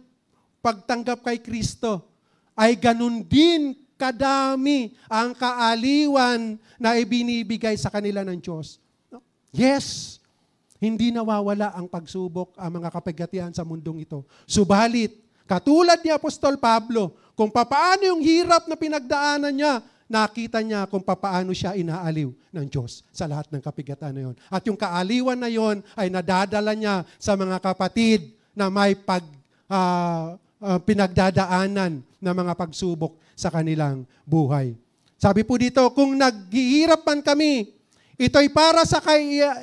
Speaker 1: pagtanggap kay Kristo, ay ganun din kadami ang kaaliwan na ibinibigay sa kanila ng Diyos. Yes, hindi nawawala ang pagsubok, ang mga kapighatian sa mundong ito. Subalit, katulad ni Apostol Pablo, kung papaano yung hirap na pinagdaanan niya, nakita niya kung papaano siya inaaliw ng Diyos sa lahat ng kapighatian na yun. At yung kaaliwan na yun ay nadadala niya sa mga kapatid na may pinagdadaanan na mga pagsubok sa kanilang buhay. Sabi po dito, kung naghihirap man kami, ito'y para sa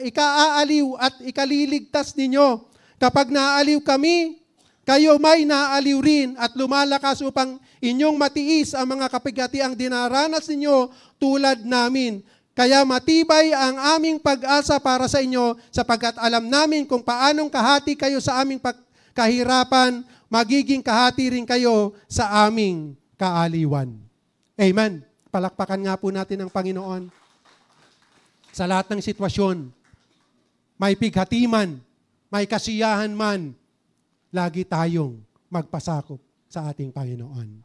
Speaker 1: ikaaliw at ikaliligtas ninyo. Kapag naaaliw kami, kayo may naaaliw rin at lumalakas upang inyong matiis ang mga kapighatiang dinaranas ninyo tulad namin. Kaya matibay ang aming pag-asa para sa inyo sapagkat alam namin kung paanong kahati kayo sa aming kahirapan, magiging kahati rin kayo sa aming kaaliwan. Amen. Palakpakan nga po natin ang Panginoon. Sa lahat ng sitwasyon, may pighati man, may kasiyahan man, lagi tayong magpasakop sa ating Panginoon.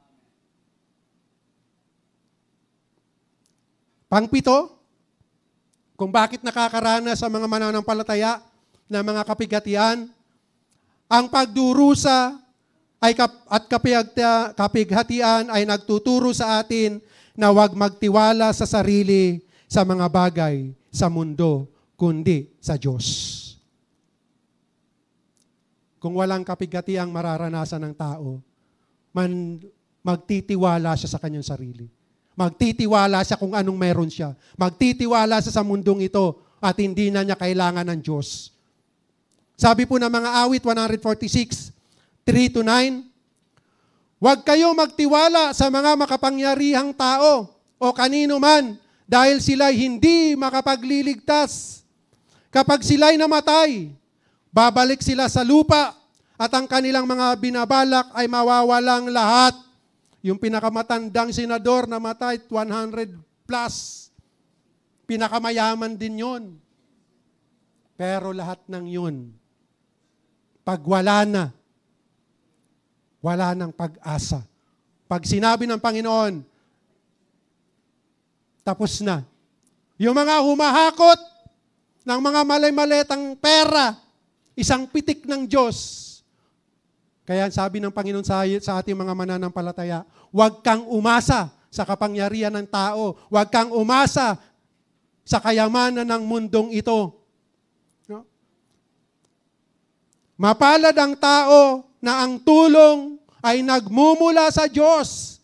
Speaker 1: Pangpito, kung bakit nakakaranas sa mga mananampalataya na mga kapighatian, ang pagdurusa at kapighatian ay nagtuturo sa atin na huwag magtiwala sa sarili sa mga bagay sa mundo, kundi sa Diyos. Kung walang kapighatiang mararanasan ng tao, magtitiwala siya sa kanyang sarili. Magtitiwala siya kung anong meron siya. Magtitiwala siya sa mundong ito at hindi na niya kailangan ng Diyos. Sabi po ng mga awit 146, 3-9, huwag kayo magtiwala sa mga makapangyarihang tao o kanino man dahil sila'y hindi makapagliligtas. Kapag sila'y namatay, babalik sila sa lupa at ang kanilang mga binabalak ay mawawalang lahat. Yung pinakamatandang senador namatay, 100 plus. Pinakamayaman din yun. Pero lahat ng yun, pag wala na, wala nang pag-asa. Pag sinabi ng Panginoon, tapos na. Yung mga humahakot ng mga malay-maletang pera, isang pitik ng Diyos. Kaya sabi ng Panginoon sa ating mga mananampalataya, huwag kang umasa sa kapangyarihan ng tao. Huwag kang umasa sa kayamanan ng mundong ito. No? Mapalad ang tao na ang tulong ay nagmumula sa Diyos.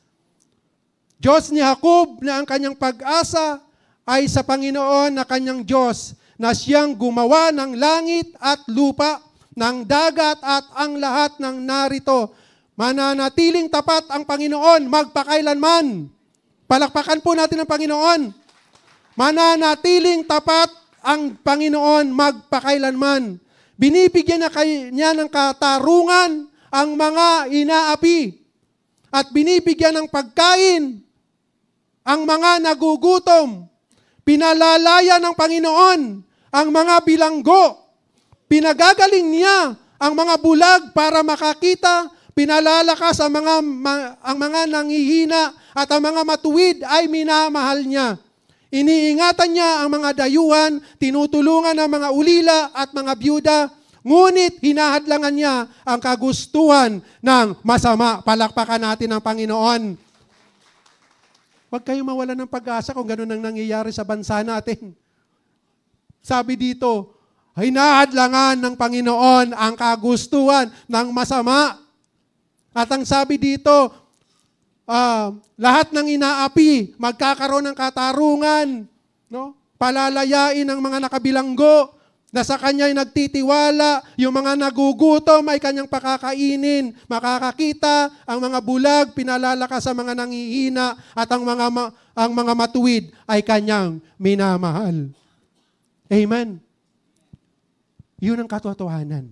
Speaker 1: Diyos ni Jacob na ang kanyang pag-asa ay sa Panginoon na kanyang Diyos na siyang gumawa ng langit at lupa, ng dagat at ang lahat ng narito. Mananatiling tapat ang Panginoon magpakailanman. Palakpakan po natin ang Panginoon. Mananatiling tapat ang Panginoon magpakailanman. Binibigyan niya ng katarungan ang mga inaapi at binibigyan ng pagkain ang mga nagugutom. Pinalalaya ng Panginoon ang mga bilanggo. Pinagagaling niya ang mga bulag para makakita. Pinalalakas ang mga nanghihina at ang mga matuwid ay minamahal niya. Iniingatan niya ang mga dayuhan, tinutulungan ang mga ulila at mga byuda, ngunit hinahadlangan niya ang kagustuhan ng masama. Palakpakan natin ang Panginoon. Huwag kayong mawalan ng pag-asa kung gano'n ang nangyayari sa bansa natin. Sabi dito, hinahadlangan ng Panginoon ang kagustuhan ng masama. At ang sabi dito, lahat ng inaapi, magkakaroon ng katarungan, no? Palalayain ang mga nakabilanggo, na sa kanya ay nagtitiwala, yung mga nagugutom ay kanyang pakakainin, makakakita, ang mga bulag, pinalalakas sa mga nanghihina, at ang mga matuwid ay kanyang minamahal. Amen. Yun ang katotohanan.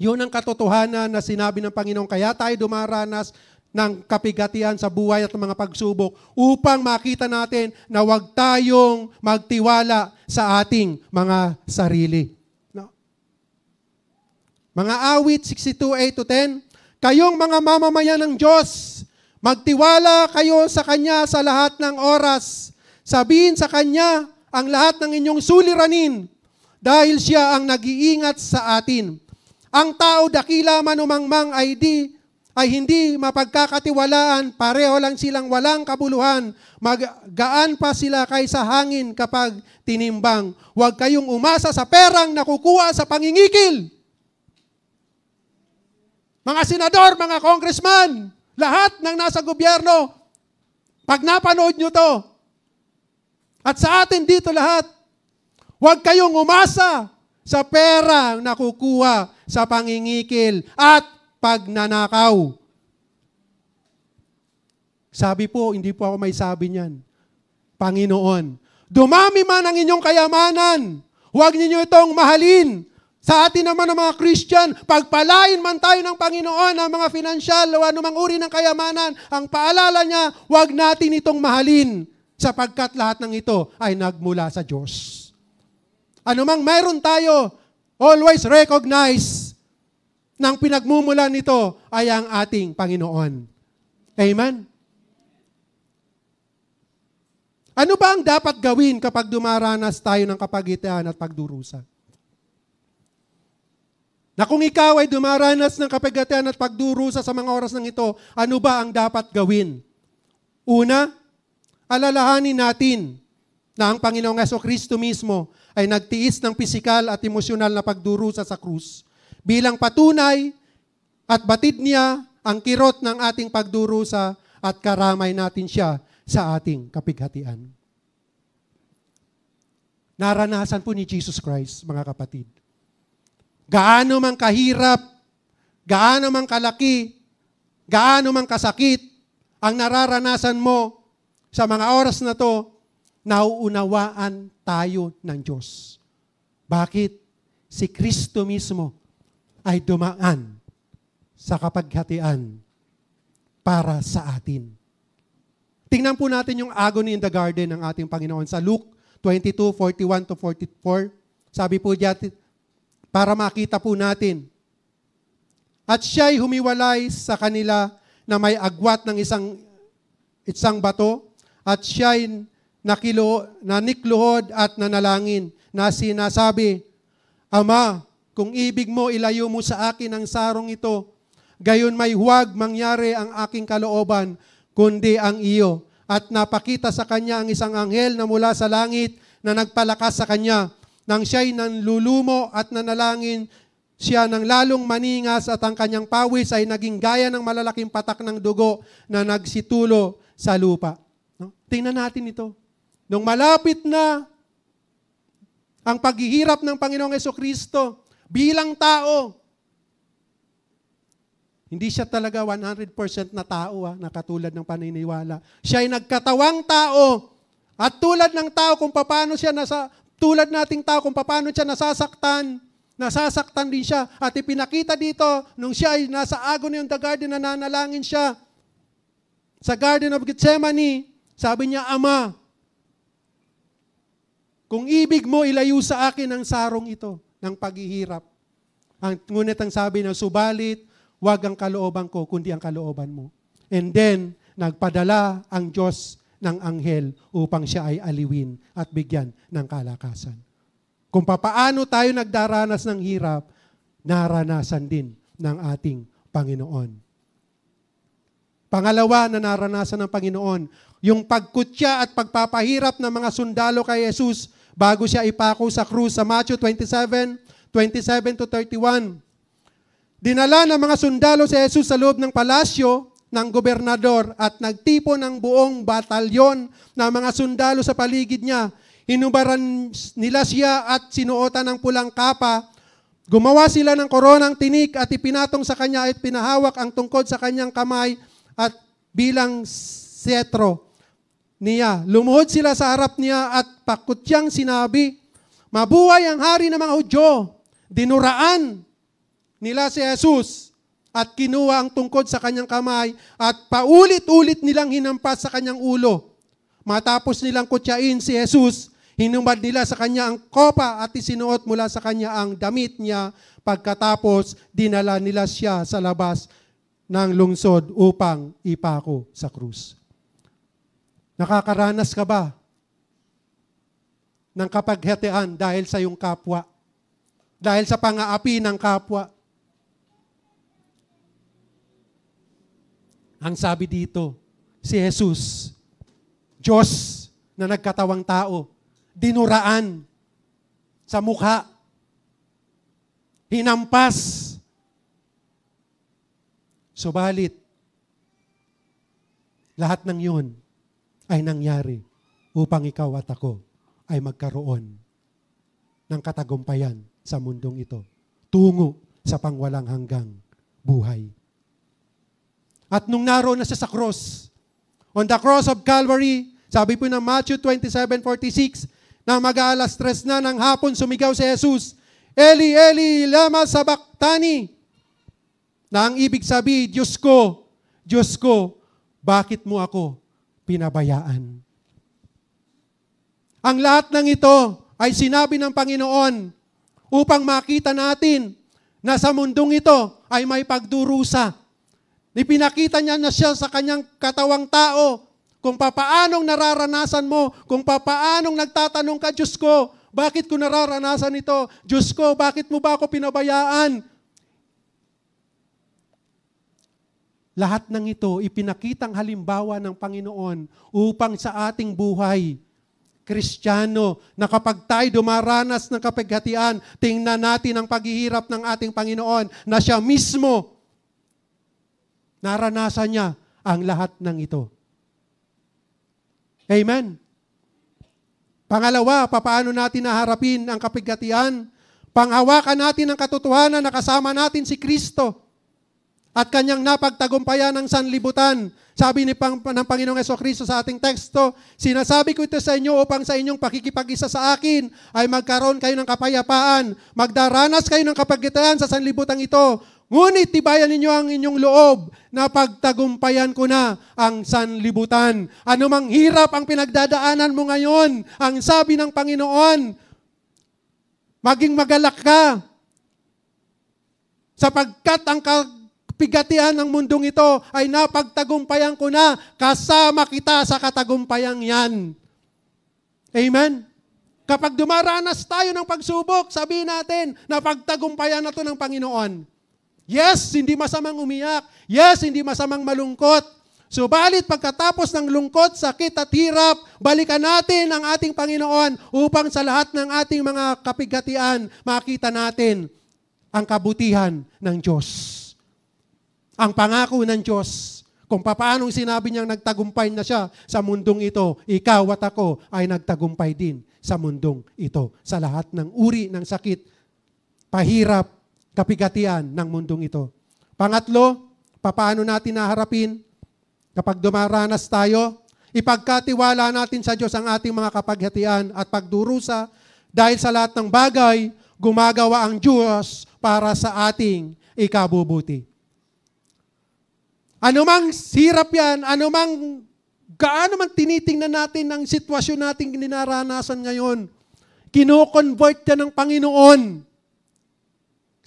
Speaker 1: Yun ang katotohanan na sinabi ng Panginoon. Kaya tayo dumaranas ng kapigatian sa buhay at mga pagsubok upang makita natin na huwag tayong magtiwala sa ating mga sarili. No? Mga awit 62:8-10, kayong mga mamamayan ng Diyos, magtiwala kayo sa Kanya sa lahat ng oras. Sabihin sa Kanya ang lahat ng inyong suliranin dahil siya ang nag-iingat sa atin. Ang tao dakila man umangmang ay hindi mapagkakatiwalaan, pareho lang silang walang kabuluhan, magaan pa sila kaysa hangin kapag tinimbang. Huwag kayong umasa sa perang nakukuha sa pangingikil. Mga senador, mga congressman, lahat ng nasa gobyerno, pag napanood nyo to, at sa atin dito lahat, huwag kayong umasa sa perang nakukuha sa pangingikil at pagnanakaw. Sabi po, hindi po ako may sabi niyan. Panginoon, dumami man ang inyong kayamanan, huwag ninyo itong mahalin. Sa atin naman ng mga Christian, pagpalain man tayo ng Panginoon ang mga financial o anumang uri ng kayamanan, ang paalala niya, huwag natin itong mahalin sapagkat lahat ng ito ay nagmula sa Diyos. Anumang mayroon tayo, always recognize nang pinagmumulan nito ay ang ating Panginoon. Amen? Ano ba ang dapat gawin kapag dumaranas tayo ng kapagitian at pagdurusa? Na kung ikaw ay dumaranas ng kapagitian at pagdurusa sa mga oras ng ito, ano ba ang dapat gawin? Una, alalahanin natin na ang Panginoong Jesucristo mismo ay nagtiis ng pisikal at emosyonal na pagdurusa sa krus bilang patunay at batid niya ang kirot ng ating pagdurusa at karamay natin siya sa ating kapighatian. Naranasan po ni Jesus Christ, mga kapatid. Gaano man kahirap, gaano man kalaki, gaano man kasakit, ang nararanasan mo sa mga oras na to, nauunawaan tayo ng Diyos. Bakit? Si Kristo mismo ay dumaan sa kapighatian para sa atin. Tingnan po natin yung agony in the garden ng ating Panginoon sa Luke 22:41-44. Sabi po diyan, para makita po natin. At siya'y humiwalay sa kanila na may agwat ng isang bato, at siya'y nanikluhod at nanalangin na sinasabi, Ama, kung ibig mo, ilayo mo sa akin ang sarong ito. Gayon may huwag mangyari ang aking kalooban, kundi ang iyo. At napakita sa kanya ang isang anghel na mula sa langit na nagpalakas sa kanya. Nang siya'y nanlulumo at nanalangin siya ng lalong maningas at ang kanyang pawis ay naging gaya ng malalaking patak ng dugo na nagsitulo sa lupa. No? Tingnan natin ito. Nung malapit na ang paghihirap ng Panginoong Jesucristo bilang tao, hindi siya talaga 100% na tao, na katulad ng paniniwala. Siya ay nagkatawang tao. At tulad ng tao kung paano siya tulad nating tao kung paano siya nasasaktan din siya. At ipinakita dito, nung siya ay nasa agony in the garden, nananalangin siya. Sa Garden of Gethsemane, sabi niya, Ama, kung ibig mo, ilayo sa akin ang sarong ito ng paghihirap. Ngunit ang sabi na, subalit, wag ang kalooban ko, kundi ang kalooban mo. And then, nagpadala ang Diyos ng anghel upang siya ay aliwin at bigyan ng kalakasan. Kung papaano tayo nagdaranas ng hirap, naranasan din ng ating Panginoon. Pangalawa na naranasan ng Panginoon, yung pagkutya at pagpapahirap ng mga sundalo kay Jesus bago siya ipako sa krus sa Matthew 27:27-31. Dinala ng mga sundalo si Jesus sa loob ng palasyo ng gobernador at nagtipon ng buong batalyon ng mga sundalo sa paligid niya. Hinubaran nila siya at sinuotan ng pulang kapa. Gumawa sila ng koronang tinik at ipinatong sa kanya at pinahawak ang tungkod sa kanyang kamay at bilang setro niya. Lumuhod sila sa harap niya at pakutyang sinabi, Mabuhay ang hari ng mga Hudyo. Dinuraan nila si Jesus at kinuha ang tungkod sa kanyang kamay at paulit-ulit nilang hinampas sa kanyang ulo. Matapos nilang kutyain si Jesus, hinumad nila sa kanya ang kopa at isinuot mula sa kanya ang damit niya. Pagkatapos, dinala nila siya sa labas ng lungsod upang ipako sa krus. Nakakaranas ka ba ng kapighatian dahil sa iyong kapwa? Dahil sa pang-aapi ng kapwa? Ang sabi dito, si Jesus, Diyos na nagkatawang tao, dinuraan sa mukha, hinampas. Subalit, lahat ng yun ay nangyari upang ikaw at ako ay magkaroon ng katagumpayan sa mundong ito, tungo sa pangwalang hanggang buhay. At nung naroon na siya sa cross, on the cross of Calvary, sabi po ng Matthew 27:46, na mag-aalas 3 na ng hapon, sumigaw si Jesus, Eli, Eli, lama sabachthani, na ang ibig sabi, Diyos ko, bakit mo ako pinabayaan? Ang lahat ng ito ay sinabi ng Panginoon upang makita natin na sa mundong ito ay may pagdurusa. Ipinakita niya na siya sa kanyang katawang tao kung papaanong nararanasan mo, kung papaanong nagtatanong ka, Diyos ko, bakit ko nararanasan ito? Diyos ko, bakit mo ba ako pinabayaan? Lahat ng ito, ipinakitang halimbawa ng Panginoon upang sa ating buhay, Kristiyano, na kapag tayo dumaranas ng kapighatian, tingnan natin ang paghihirap ng ating Panginoon na siya mismo Naranasan niya ang lahat ng ito. Amen. Pangalawa, papaano natin naharapin ang kapigatian? Panghawakan natin ang katotohanan na kasama natin si Kristo at kanyang napagtagumpayan ng sanlibutan. Sabi ng Panginoong Jesucristo sa ating teksto, sinasabi ko ito sa inyo upang sa inyong pakikipag-isa sa akin ay magkaroon kayo ng kapayapaan. Magdaranas kayo ng kapigatian sa sanlibutan ito. Ngunit tibayan ninyo ang inyong loob na pagtagumpayan ko na ang sanlibutan. Ano mang hirap ang pinagdadaanan mo ngayon, ang sabi ng Panginoon, maging magalak ka sapagkat ang kapigatian ng mundong ito ay napagtagumpayan ko na, kasama kita sa katagumpayang yan. Amen? Kapag dumaranas tayo ng pagsubok, sabihin natin, napagtagumpayan na ito ng Panginoon. Yes, hindi masamang umiyak. Yes, hindi masamang malungkot. Subalit pagkatapos ng lungkot, sakit at hirap, balikan natin ang ating Panginoon upang sa lahat ng ating mga kapigatian, makita natin ang kabutihan ng Diyos. Ang pangako ng Diyos, kung paano sinabi niyang nagtagumpay na siya sa mundong ito, ikaw at ako ay nagtagumpay din sa mundong ito. Sa lahat ng uri ng sakit, pahirap, kapigatian ng mundong ito. Pangatlo, papaano natin naharapin kapag dumaranas tayo? Ipagkatiwala natin sa Diyos ang ating mga kapighatian at pagdurusa dahil sa lahat ng bagay, gumagawa ang Diyos para sa ating ikabubuti. Anumang hirap yan, gaano man tinitingnan natin ang sitwasyon nating dinaranasan ngayon, kino-convert yan ng Panginoon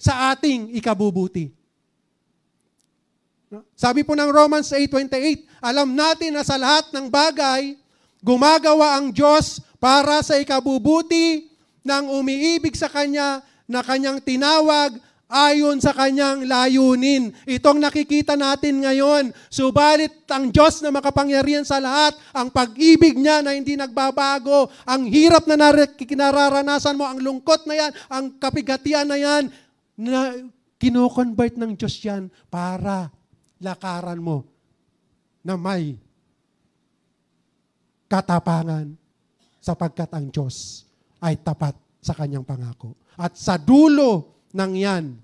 Speaker 1: sa ating ikabubuti. Sabi po ng Romans 8:28, alam natin na sa lahat ng bagay, gumagawa ang Diyos para sa ikabubuti ng umiibig sa Kanya na Kanyang tinawag ayon sa Kanyang layunin. Itong nakikita natin ngayon. Subalit ang Diyos na makapangyarihan sa lahat, ang pag-ibig niya na hindi nagbabago, ang hirap na nararanasan mo, ang lungkot na yan, ang kapigatian na yan, na kino-convert ng Diyos yan para lakaran mo na may katapangan sapagkat ang Diyos ay tapat sa Kanyang pangako. At sa dulo ng yan,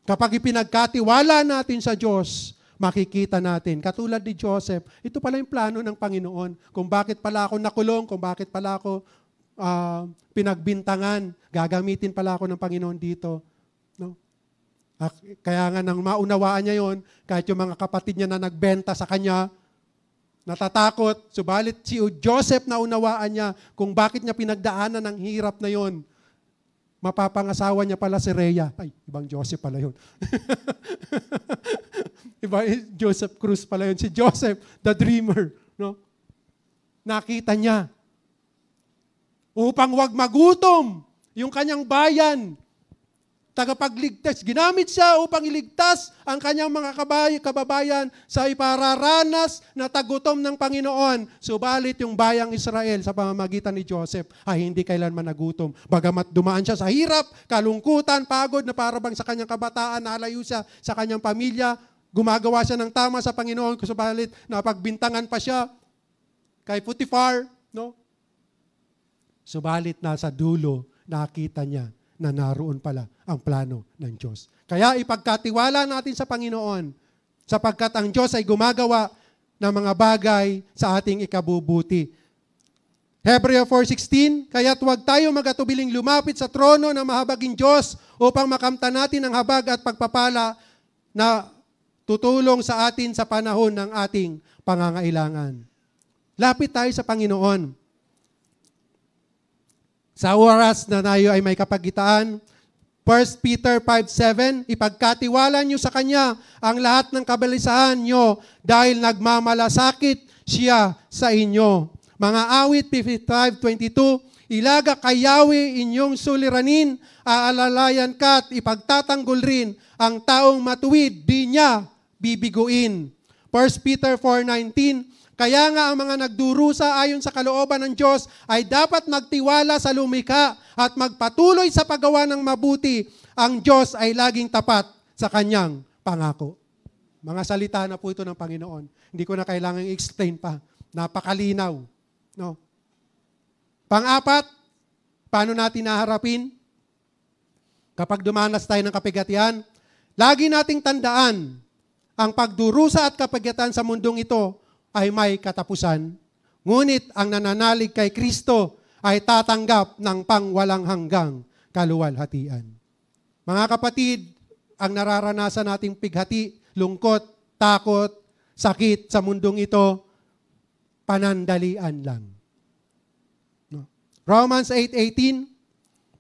Speaker 1: kapag ipinagkatiwala natin sa Diyos, makikita natin, katulad ni Joseph, ito pala yung plano ng Panginoon, kung bakit pala ako nakulong, kung bakit pala ako pinagbintangan, gagamitin pala ako ng Panginoon dito. No? Kaya nga nang maunawaan niya yon, kahit yung mga kapatid niya na nagbenta sa kanya, natatakot, subalit si Joseph na unawaan niya kung bakit niya pinagdaanan ng hirap na yon. Mapapangasawa niya pala si Rhea. Ay, ibang Joseph pala yun. Iba, Joseph Cruz pala yun. Si Joseph, the dreamer. No? Nakita niya. Upang wag magutom yung kanyang bayan, tagapagligtas. Ginamit siya upang iligtas ang kanyang mga kababayan sa ipararanas na tagutom ng Panginoon. Subalit yung bayang Israel sa pamamagitan ni Joseph ay hindi kailanman nagutom. Bagamat dumaan siya sa hirap, kalungkutan, pagod na parabang sa kanyang kabataan, nalayo siya sa kanyang pamilya, gumagawa siya ng tama sa Panginoon, subalit napagbintangan pa siya kay Potiphar. No? Subalit nasa dulo, nakita niya na naroon pala ang plano ng Diyos. Kaya ipagkatiwala natin sa Panginoon sapagkat ang Diyos ay gumagawa ng mga bagay sa ating ikabubuti. Hebreo 4:16, kaya't huwag tayo magatubiling lumapit sa trono ng mahabaging Diyos upang makamtan natin ang habag at pagpapala na tutulong sa atin sa panahon ng ating pangangailangan. Lapit tayo sa Panginoon. Sa oras na tayo ay may kapagitaan, 1 Peter 5:7, ipagkatiwala nyo sa Kanya ang lahat ng kabalisahan nyo dahil nagmamalasakit siya sa inyo. Mga awit 55:22, ilaga kay Yahweh inyong suliranin, aalalayan ka at ipagtatanggol rin ang taong matuwid, di niya bibiguin. 1 Peter 4:19, kaya nga ang mga nagdurusa ayon sa kalooban ng Diyos ay dapat magtiwala sa lumikha at magpatuloy sa paggawa ng mabuti. Ang Diyos ay laging tapat sa Kanyang pangako. Mga salita na po ito ng Panginoon. Hindi ko na kailangang i-explain pa. Napakalinaw. No? Pang-apat, paano natin naharapin? Kapag dumanas tayo ng kapigatian, lagi nating tandaan, ang pagdurusa at kapigatian sa mundong ito ay may katapusan. Ngunit ang nananalig kay Kristo ay tatanggap ng pangwalang hanggang kaluwalhatian. Mga kapatid, ang nararanasan nating pighati, lungkot, takot, sakit sa mundong ito, panandalian lang. No? Romans 8:18,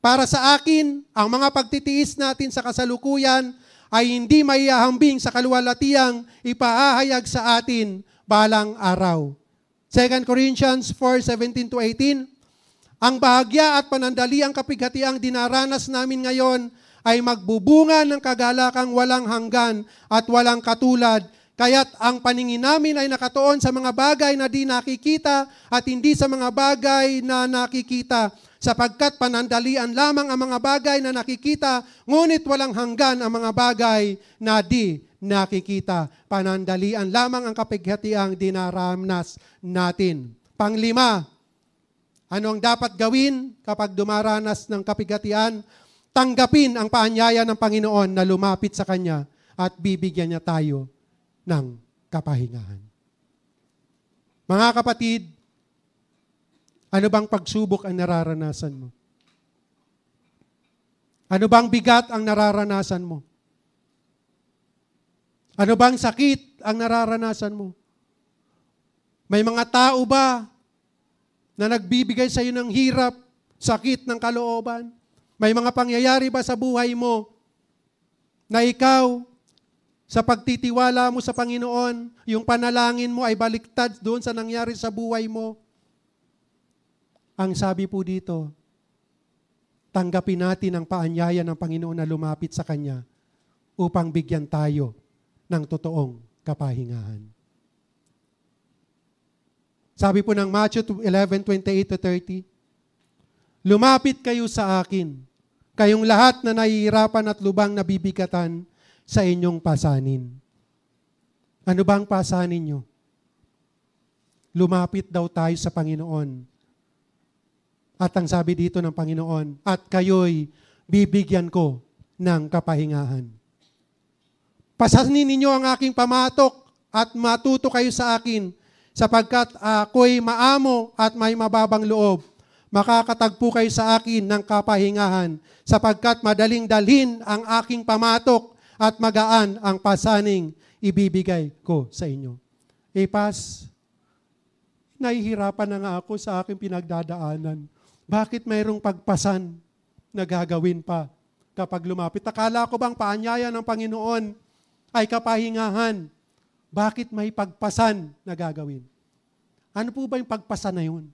Speaker 1: para sa akin, ang mga pagtitiis natin sa kasalukuyan ay hindi maihahambing sa kaluwalhatiang ipaahayag sa atin balang araw. 2 Corinthians 4:17-18, ang bahagya at panandaliang kapighatiang dinaranas namin ngayon ay magbubunga ng kagalakang walang hanggan at walang katulad, kaya't ang paningin namin ay nakatuon sa mga bagay na di nakikita at hindi sa mga bagay na nakikita, sapagkat panandalian lamang ang mga bagay na nakikita, ngunit walang hanggan ang mga bagay na di nakikita. Panandalian lamang ang kapighatiang dinaranas natin. Panglima, ano ang dapat gawin kapag dumaranas ng kapigatian? Tanggapin ang paanyaya ng Panginoon na lumapit sa Kanya at bibigyan niya tayo ng kapahingahan. Mga kapatid, ano bang pagsubok ang nararanasan mo? Ano bang bigat ang nararanasan mo? Ano bang sakit ang nararanasan mo? May mga tao ba na nagbibigay sa iyo ng hirap, sakit ng kalooban? May mga pangyayari ba sa buhay mo na ikaw, sa pagtitiwala mo sa Panginoon, yung panalangin mo ay baliktad doon sa nangyari sa buhay mo? Ang sabi po dito, tanggapin natin ang paanyaya ng Panginoon na lumapit sa Kanya upang bigyan tayo ng totoong kapahingahan. Sabi po ng Matthew 11:28-30, lumapit kayo sa akin, kayong lahat na nahihirapan at lubang nabibigatan sa inyong pasanin. Ano bang pasanin nyo? Lumapit daw tayo sa Panginoon. At ang sabi dito ng Panginoon, at kayo'y bibigyan ko ng kapahingahan. Pasanin ninyo ang aking pamatok at matuto kayo sa akin, sapagkat ako'y maamo at may mababang loob. Makakatagpo kayo sa akin ng kapahingahan, sapagkat madaling dalhin ang aking pamatok at magaan ang pasaning ibibigay ko sa inyo. Nahihirapan na nga ako sa aking pinagdadaanan. Bakit mayroong pagpasan na gagawin pa kapag lumapit? Akala ko bang paanyaya ng Panginoon ay kapahingahan? Bakit may pagpasan na gagawin? Ano po ba yung pagpasan na yun?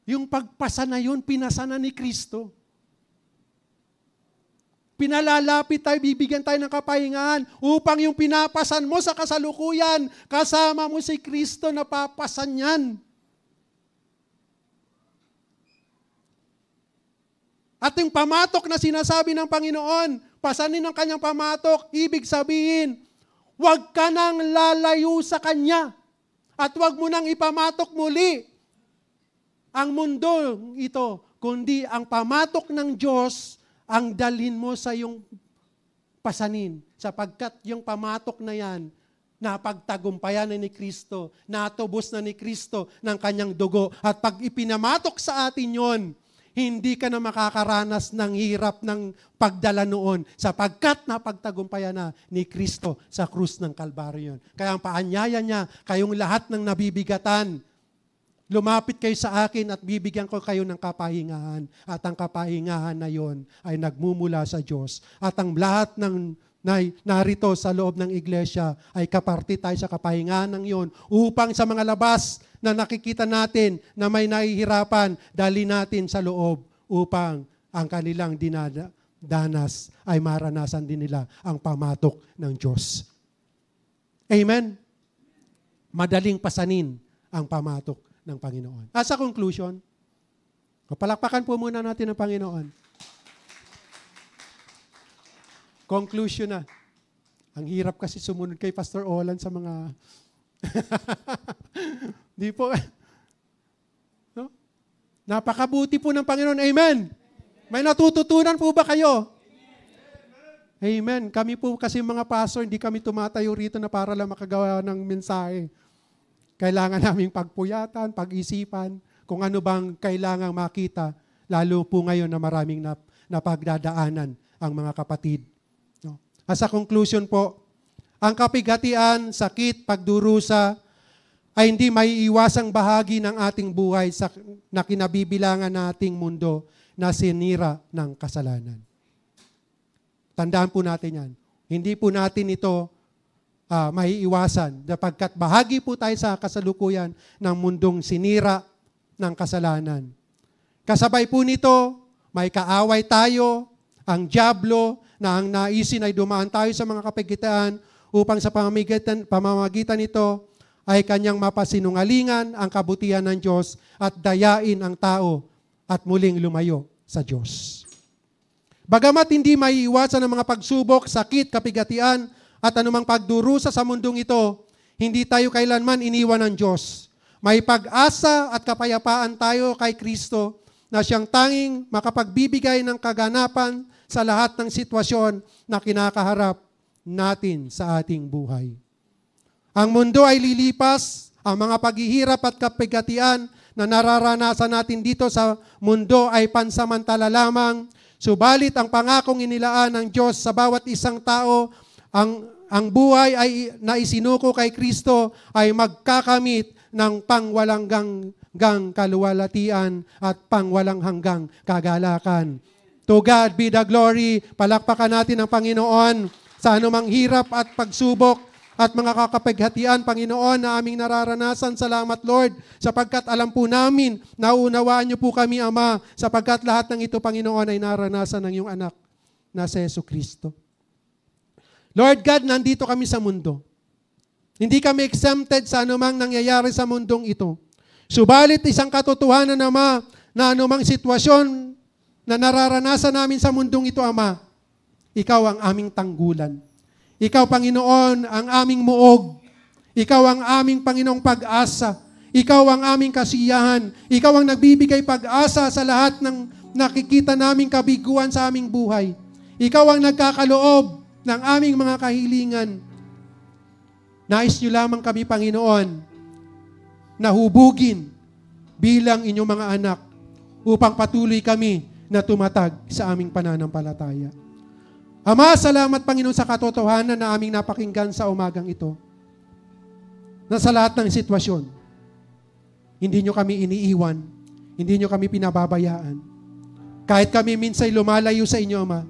Speaker 1: Yung pagpasa na yun, pinasa na ni Kristo. Pinalalapit tayo, bibigyan tayo ng kapahingahan upang yung pinapasan mo sa kasalukuyan, kasama mo si Kristo na papasan yan. At yung pamatok na sinasabi ng Panginoon, pasanin ng kanyang pamatok, ibig sabihin, huwag ka nang lalayo sa Kanya at huwag mo nang ipamatok muli ang mundo ito, kundi ang pamatok ng Diyos ang dalhin mo sa iyong pasanin. Sapagkat yung pamatok na yan, napagtagumpayan na ni Kristo, natubos na ni Kristo ng kanyang dugo. At pag ipinamatok sa atin yon, hindi ka na makakaranas ng hirap ng pagdala noon sapagkat napagtagumpayan na ni Kristo sa krus ng Kalbaryo. Kaya ang paanyaya niya, kayong lahat ng nabibigatan, lumapit kayo sa akin at bibigyan ko kayo ng kapahingahan. At ang kapahingahan na yon ay nagmumula sa Diyos. At ang lahat ng narito sa loob ng iglesia ay kaparti tayo sa kapahingahan ng yon upang sa mga labas na nakikita natin na may nahihirapan, dali natin sa loob upang ang kanilang dinadanas ay maranasan din nila ang pamatok ng Diyos. Amen? Madaling pasanin ang pamatok ng Panginoon. As a conclusion, palakpakan po muna natin ang Panginoon. Conclusion na. Ang hirap kasi sumunod kay Pastor Olan sa mga... Di po. No? Napakabuti po ng Panginoon. Amen. May natututunan po ba kayo? Amen. Kami po kasi mga pastor, hindi kami tumatayo rito na para lang makagawa ng mensahe. Kailangan naming pagpuyatan, pag-isipan, kung ano bang kailangang makita, lalo po ngayon na maraming napagdadaanan ang mga kapatid. No? As a conclusion po, ang kapighatian, sakit, pagdurusa, ay hindi maiiwasang bahagi ng ating buhay na kinabibilangan nating mundo na sinira ng kasalanan. Tandaan po natin yan. Hindi po natin ito maiiwasan sapagkat bahagi po tayo sa kasalukuyan ng mundong sinira ng kasalanan. Kasabay po nito, may kaaway tayo, ang dyablo, na ang naisin ay dumaan tayo sa mga kapighatian upang sa pamamagitan nito ay kanyang mapasinungalingan ang kabutihan ng Diyos at dayain ang tao at muling lumayo sa Diyos. Bagamat hindi maiiwasan ang mga pagsubok, sakit, kapighatian, at anumang pagdurusa sa mundong ito, hindi tayo kailanman iniwan ng Diyos. May pag-asa at kapayapaan tayo kay Kristo na siyang tanging makapagbibigay ng kaganapan sa lahat ng sitwasyon na kinakaharap natin sa ating buhay. Ang mundo ay lilipas, ang mga paghihirap at kapighatian na nararanasan natin dito sa mundo ay pansamantala lamang. Subalit ang pangakong inilaan ng Diyos sa bawat isang tao, ang buhay ay naisinuko kay Kristo ay magkakamit ng pangwalang hanggang kaluwalhatian at pangwalang hanggang kagalakan. To God be the glory. Palakpakan natin ang Panginoon sa anumang hirap at pagsubok at mga kakapighatian, Panginoon, na aming nararanasan. Salamat, Lord, sapagkat alam po namin, naunawaan niyo po kami, Ama, sapagkat lahat ng ito, Panginoon, ay naranasan ng iyong anak na si Jesucristo. Lord God, nandito kami sa mundo. Hindi kami exempted sa anumang nangyayari sa mundong ito. Subalit isang katotohanan, Ama, na anumang sitwasyon na nararanasan namin sa mundong ito, Ama, ikaw ang aming tanggulan. Ikaw, Panginoon, ang aming muog. Ikaw ang aming Panginoong pag-asa. Ikaw ang aming kasiyahan. Ikaw ang nagbibigay pag-asa sa lahat ng nakikita naming kabiguan sa aming buhay. Ikaw ang nagkakaloob ng aming mga kahilingan. Nais niyo lamang kami, Panginoon, na hubugin bilang inyong mga anak upang patuloy kami na tumatag sa aming pananampalataya. Ama, salamat, Panginoon, sa katotohanan na aming napakinggan sa umagang ito. Na sa lahat ng sitwasyon, hindi nyo kami iniiwan, hindi nyo kami pinababayaan. Kahit kami minsay lumalayo sa inyo, Ama,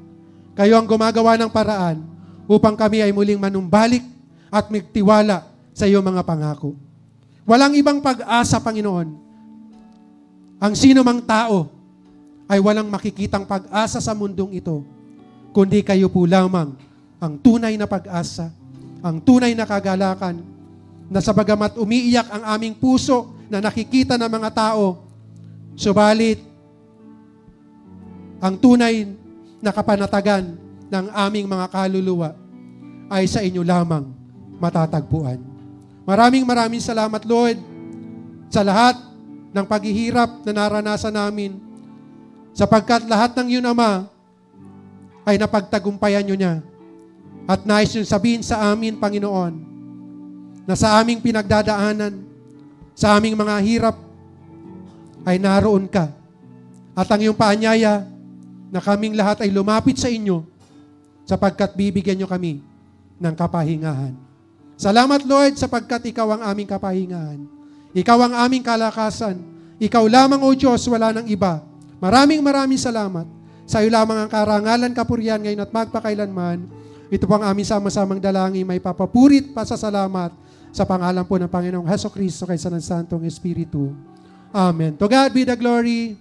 Speaker 1: kayo ang gumagawa ng paraan upang kami ay muling manumbalik at magtiwala sa iyong mga pangako. Walang ibang pag-asa, Panginoon. Ang sino mang tao ay walang makikitang pag-asa sa mundong ito, kundi kayo po lamang ang tunay na pag-asa, ang tunay na kagalakan, na sa bagamat umiiyak ang aming puso na nakikita ng mga tao, subalit ang tunay na kapanatagan ng aming mga kaluluwa ay sa inyo lamang matatagpuan. Maraming salamat, Lord, sa lahat ng paghihirap na naranasan namin, sapagkat lahat ng yun, Ama, ay napagtagumpayan nyo niya. At nais nyo sabihin sa amin, Panginoon, na sa aming pinagdadaanan, sa aming mga hirap, ay naroon ka. At ang iyong paanyaya, na kaming lahat ay lumapit sa inyo, sapagkat bibigyan nyo kami ng kapahingahan. Salamat, Lord, sapagkat ikaw ang aming kapahingahan. Ikaw ang aming kalakasan. Ikaw lamang, O Diyos, wala nang iba. Maraming salamat. Sa iyo lamang ang karangalan, kapurihan ngayon at magpakailanman. Ito po ang aming sama-samang dalangin, may papapurit, pasasalamat sa pangalan po ng Panginoong Hesukristo kaysa ng Santong Espiritu. Amen. To God be the glory.